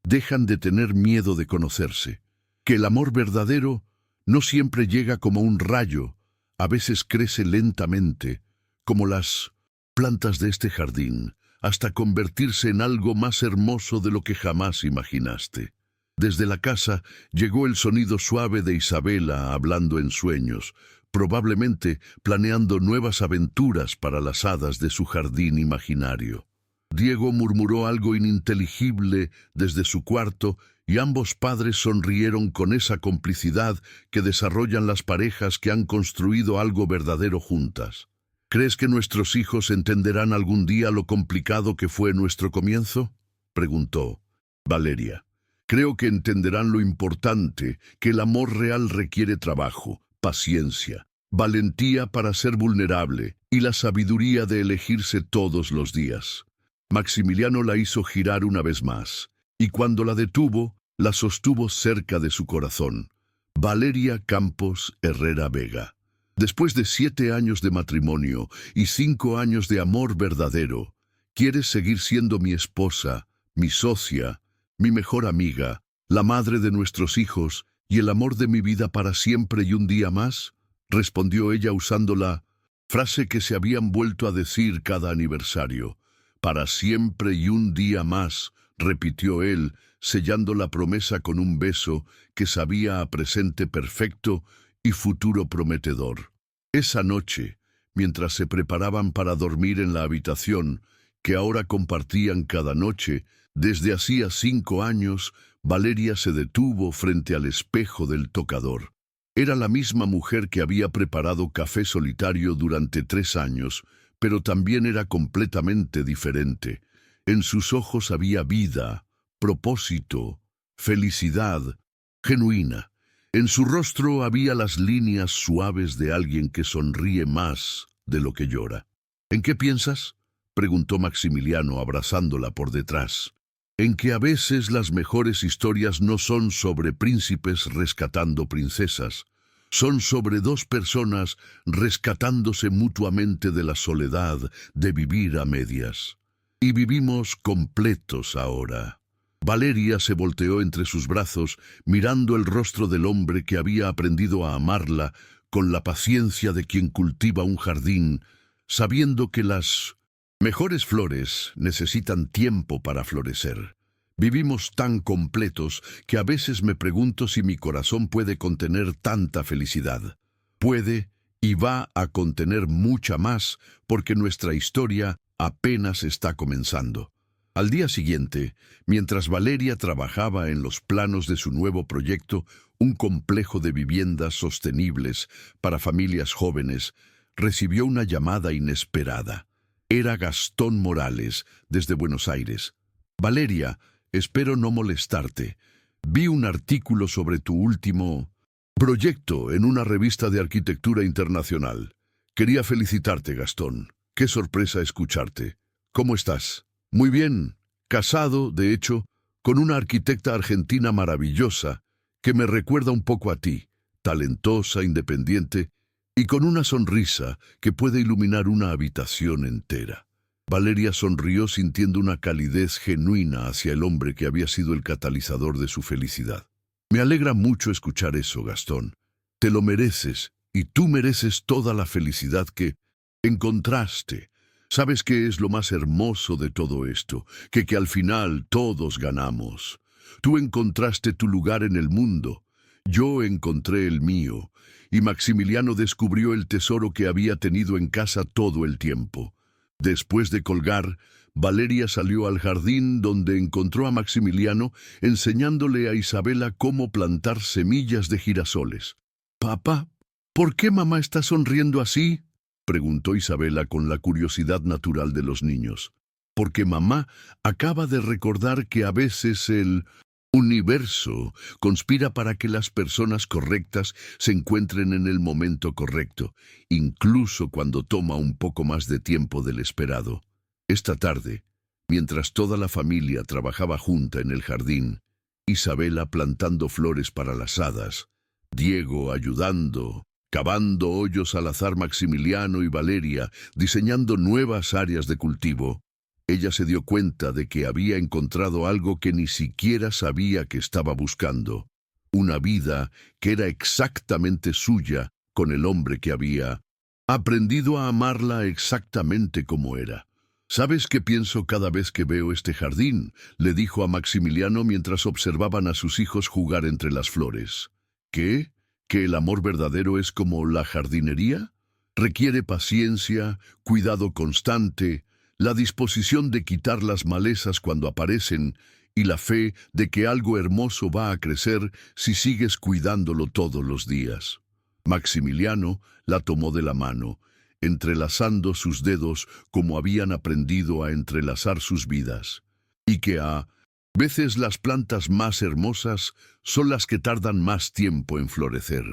[SPEAKER 2] dejan de tener miedo de conocerse. Que el amor verdadero no siempre llega como un rayo, a veces crece lentamente, como las plantas de este jardín, hasta convertirse en algo más hermoso de lo que jamás imaginaste. Desde la casa llegó el sonido suave de Isabela hablando en sueños, probablemente planeando nuevas aventuras para las hadas de su jardín imaginario. Diego murmuró algo ininteligible desde su cuarto y ambos padres sonrieron con esa complicidad que desarrollan las parejas que han construido algo verdadero juntas. ¿Crees que nuestros hijos entenderán algún día lo complicado que fue nuestro comienzo?, preguntó Valeria. Creo que entenderán lo importante, que el amor real requiere trabajo, paciencia, valentía para ser vulnerable y la sabiduría de elegirse todos los días. Maximiliano la hizo girar una vez más, y cuando la detuvo, la sostuvo cerca de su corazón. Valeria Campos Herrera Vega. Después de 7 años de matrimonio y 5 años de amor verdadero, ¿quieres seguir siendo mi esposa, mi socia, mi mejor amiga, la madre de nuestros hijos y el amor de mi vida para siempre y un día más?, respondió ella usando la frase que se habían vuelto a decir cada aniversario. Para siempre y un día más, repitió él, sellando la promesa con un beso que sabía a presente perfecto y futuro prometedor. Esa noche, mientras se preparaban para dormir en la habitación, que ahora compartían cada noche, desde hacía 5 años, Valeria se detuvo frente al espejo del tocador. Era la misma mujer que había preparado café solitario durante 3 años, pero también era completamente diferente. En sus ojos había vida, propósito, felicidad, genuina. En su rostro había las líneas suaves de alguien que sonríe más de lo que llora. ¿En qué piensas?, preguntó Maximiliano abrazándola por detrás. En que a veces las mejores historias no son sobre príncipes rescatando princesas, son sobre 2 personas rescatándose mutuamente de la soledad de vivir a medias. Y vivimos completos ahora. Valeria se volteó entre sus brazos, mirando el rostro del hombre que había aprendido a amarla con la paciencia de quien cultiva un jardín, sabiendo que las mejores flores necesitan tiempo para florecer. Vivimos tan completos que a veces me pregunto si mi corazón puede contener tanta felicidad. Puede y va a contener mucha más porque nuestra historia apenas está comenzando. Al día siguiente, mientras Valeria trabajaba en los planos de su nuevo proyecto, un complejo de viviendas sostenibles para familias jóvenes, recibió una llamada inesperada. Era Gastón Morales, desde Buenos Aires. Valeria, espero no molestarte. Vi un artículo sobre tu último proyecto en una revista de arquitectura internacional. Quería felicitarte, Gastón. Qué sorpresa escucharte. ¿Cómo estás? Muy bien. Casado, de hecho, con una arquitecta argentina maravillosa que me recuerda un poco a ti, talentosa, independiente y con una sonrisa que puede iluminar una habitación entera. Valeria sonrió sintiendo una calidez genuina hacia el hombre que había sido el catalizador de su felicidad. Me alegra mucho escuchar eso, Gastón. Te lo mereces y tú mereces toda la felicidad que Encontraste. ¿Sabes qué es lo más hermoso de todo esto? Que al final todos ganamos. Tú encontraste tu lugar en el mundo. Yo encontré el mío. Y Maximiliano descubrió el tesoro que había tenido en casa todo el tiempo. Después de colgar, Valeria salió al jardín donde encontró a Maximiliano enseñándole a Isabela cómo plantar semillas de girasoles. «Papá, ¿por qué mamá está sonriendo así?», preguntó Isabela con la curiosidad natural de los niños. «Porque mamá acaba de recordar que a veces el universo conspira para que las personas correctas se encuentren en el momento correcto, incluso cuando toma un poco más de tiempo del esperado». Esta tarde, mientras toda la familia trabajaba junta en el jardín, Isabela plantando flores para las hadas, Diego ayudando, cavando hoyos al azar Maximiliano y Valeria, diseñando nuevas áreas de cultivo, ella se dio cuenta de que había encontrado algo que ni siquiera sabía que estaba buscando. Una vida que era exactamente suya con el hombre que había aprendido a amarla exactamente como era. «¿Sabes qué pienso cada vez que veo este jardín?», le dijo a Maximiliano mientras observaban a sus hijos jugar entre las flores. «¿Qué? ¿Que el amor verdadero es como la jardinería? Requiere paciencia, cuidado constante, la disposición de quitar las malezas cuando aparecen y la fe de que algo hermoso va a crecer si sigues cuidándolo todos los días». Maximiliano la tomó de la mano, entrelazando sus dedos como habían aprendido a entrelazar sus vidas. «Y que a veces las plantas más hermosas son las que tardan más tiempo en florecer».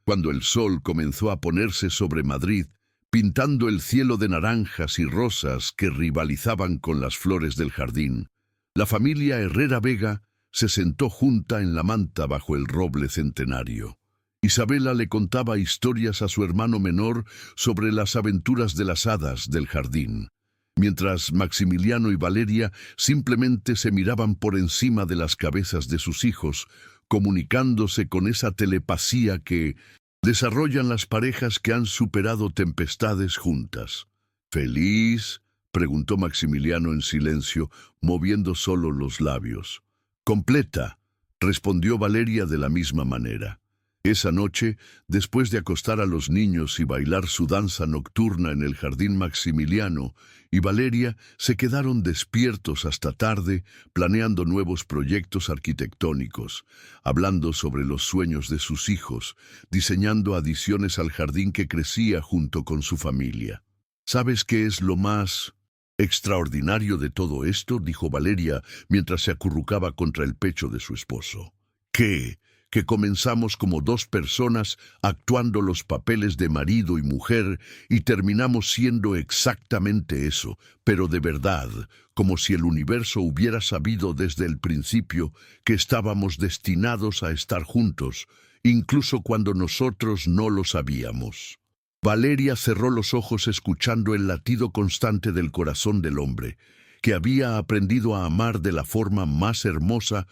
[SPEAKER 2] Cuando el sol comenzó a ponerse sobre Madrid, pintando el cielo de naranjas y rosas que rivalizaban con las flores del jardín, la familia Herrera Vega se sentó junta en la manta bajo el roble centenario. Isabela le contaba historias a su hermano menor sobre las aventuras de las hadas del jardín, mientras Maximiliano y Valeria simplemente se miraban por encima de las cabezas de sus hijos, comunicándose con esa telepatía que desarrollan las parejas que han superado tempestades juntas. «¿Feliz?», preguntó Maximiliano en silencio, moviendo solo los labios. «Completa», respondió Valeria de la misma manera. Esa noche, después de acostar a los niños y bailar su danza nocturna en el jardín, Maximiliano y Valeria se quedaron despiertos hasta tarde, planeando nuevos proyectos arquitectónicos, hablando sobre los sueños de sus hijos, diseñando adiciones al jardín que crecía junto con su familia. «¿Sabes qué es lo más extraordinario de todo esto?», dijo Valeria mientras se acurrucaba contra el pecho de su esposo. «¿Qué?», que comenzamos como dos personas actuando los papeles de marido y mujer y terminamos siendo exactamente eso, pero de verdad, como si el universo hubiera sabido desde el principio que estábamos destinados a estar juntos, incluso cuando nosotros no lo sabíamos». Valeria cerró los ojos escuchando el latido constante del corazón del hombre, que había aprendido a amar de la forma más hermosa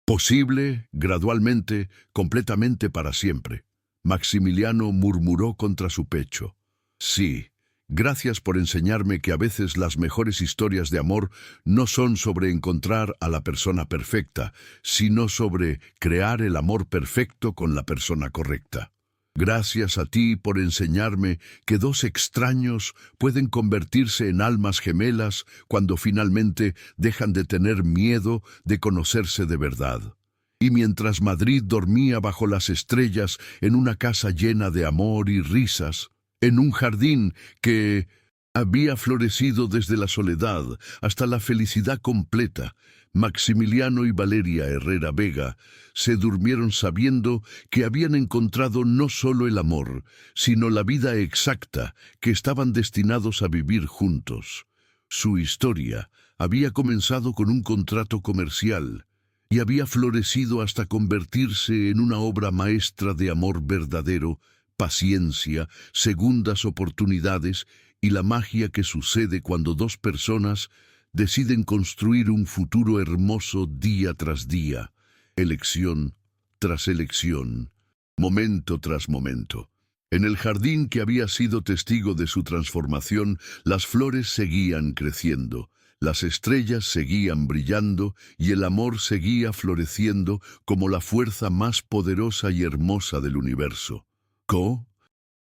[SPEAKER 2] posible, gradualmente, completamente para siempre. Maximiliano murmuró contra su pecho. «Sí, gracias por enseñarme que a veces las mejores historias de amor no son sobre encontrar a la persona perfecta, sino sobre crear el amor perfecto con la persona correcta. Gracias a ti por enseñarme que dos extraños pueden convertirse en almas gemelas cuando finalmente dejan de tener miedo de conocerse de verdad». Y mientras Madrid dormía bajo las estrellas en una casa llena de amor y risas, en un jardín que había florecido desde la soledad hasta la felicidad completa, Maximiliano y Valeria Herrera Vega se durmieron sabiendo que habían encontrado no solo el amor, sino la vida exacta que estaban destinados a vivir juntos. Su historia había comenzado con un contrato comercial y había florecido hasta convertirse en una obra maestra de amor verdadero, paciencia, segundas oportunidades y la magia que sucede cuando dos personas deciden construir un futuro hermoso día tras día, elección tras elección, momento tras momento. En el jardín que había sido testigo de su transformación, las flores seguían creciendo, las estrellas seguían brillando y el amor seguía floreciendo como la fuerza más poderosa y hermosa del universo. Ko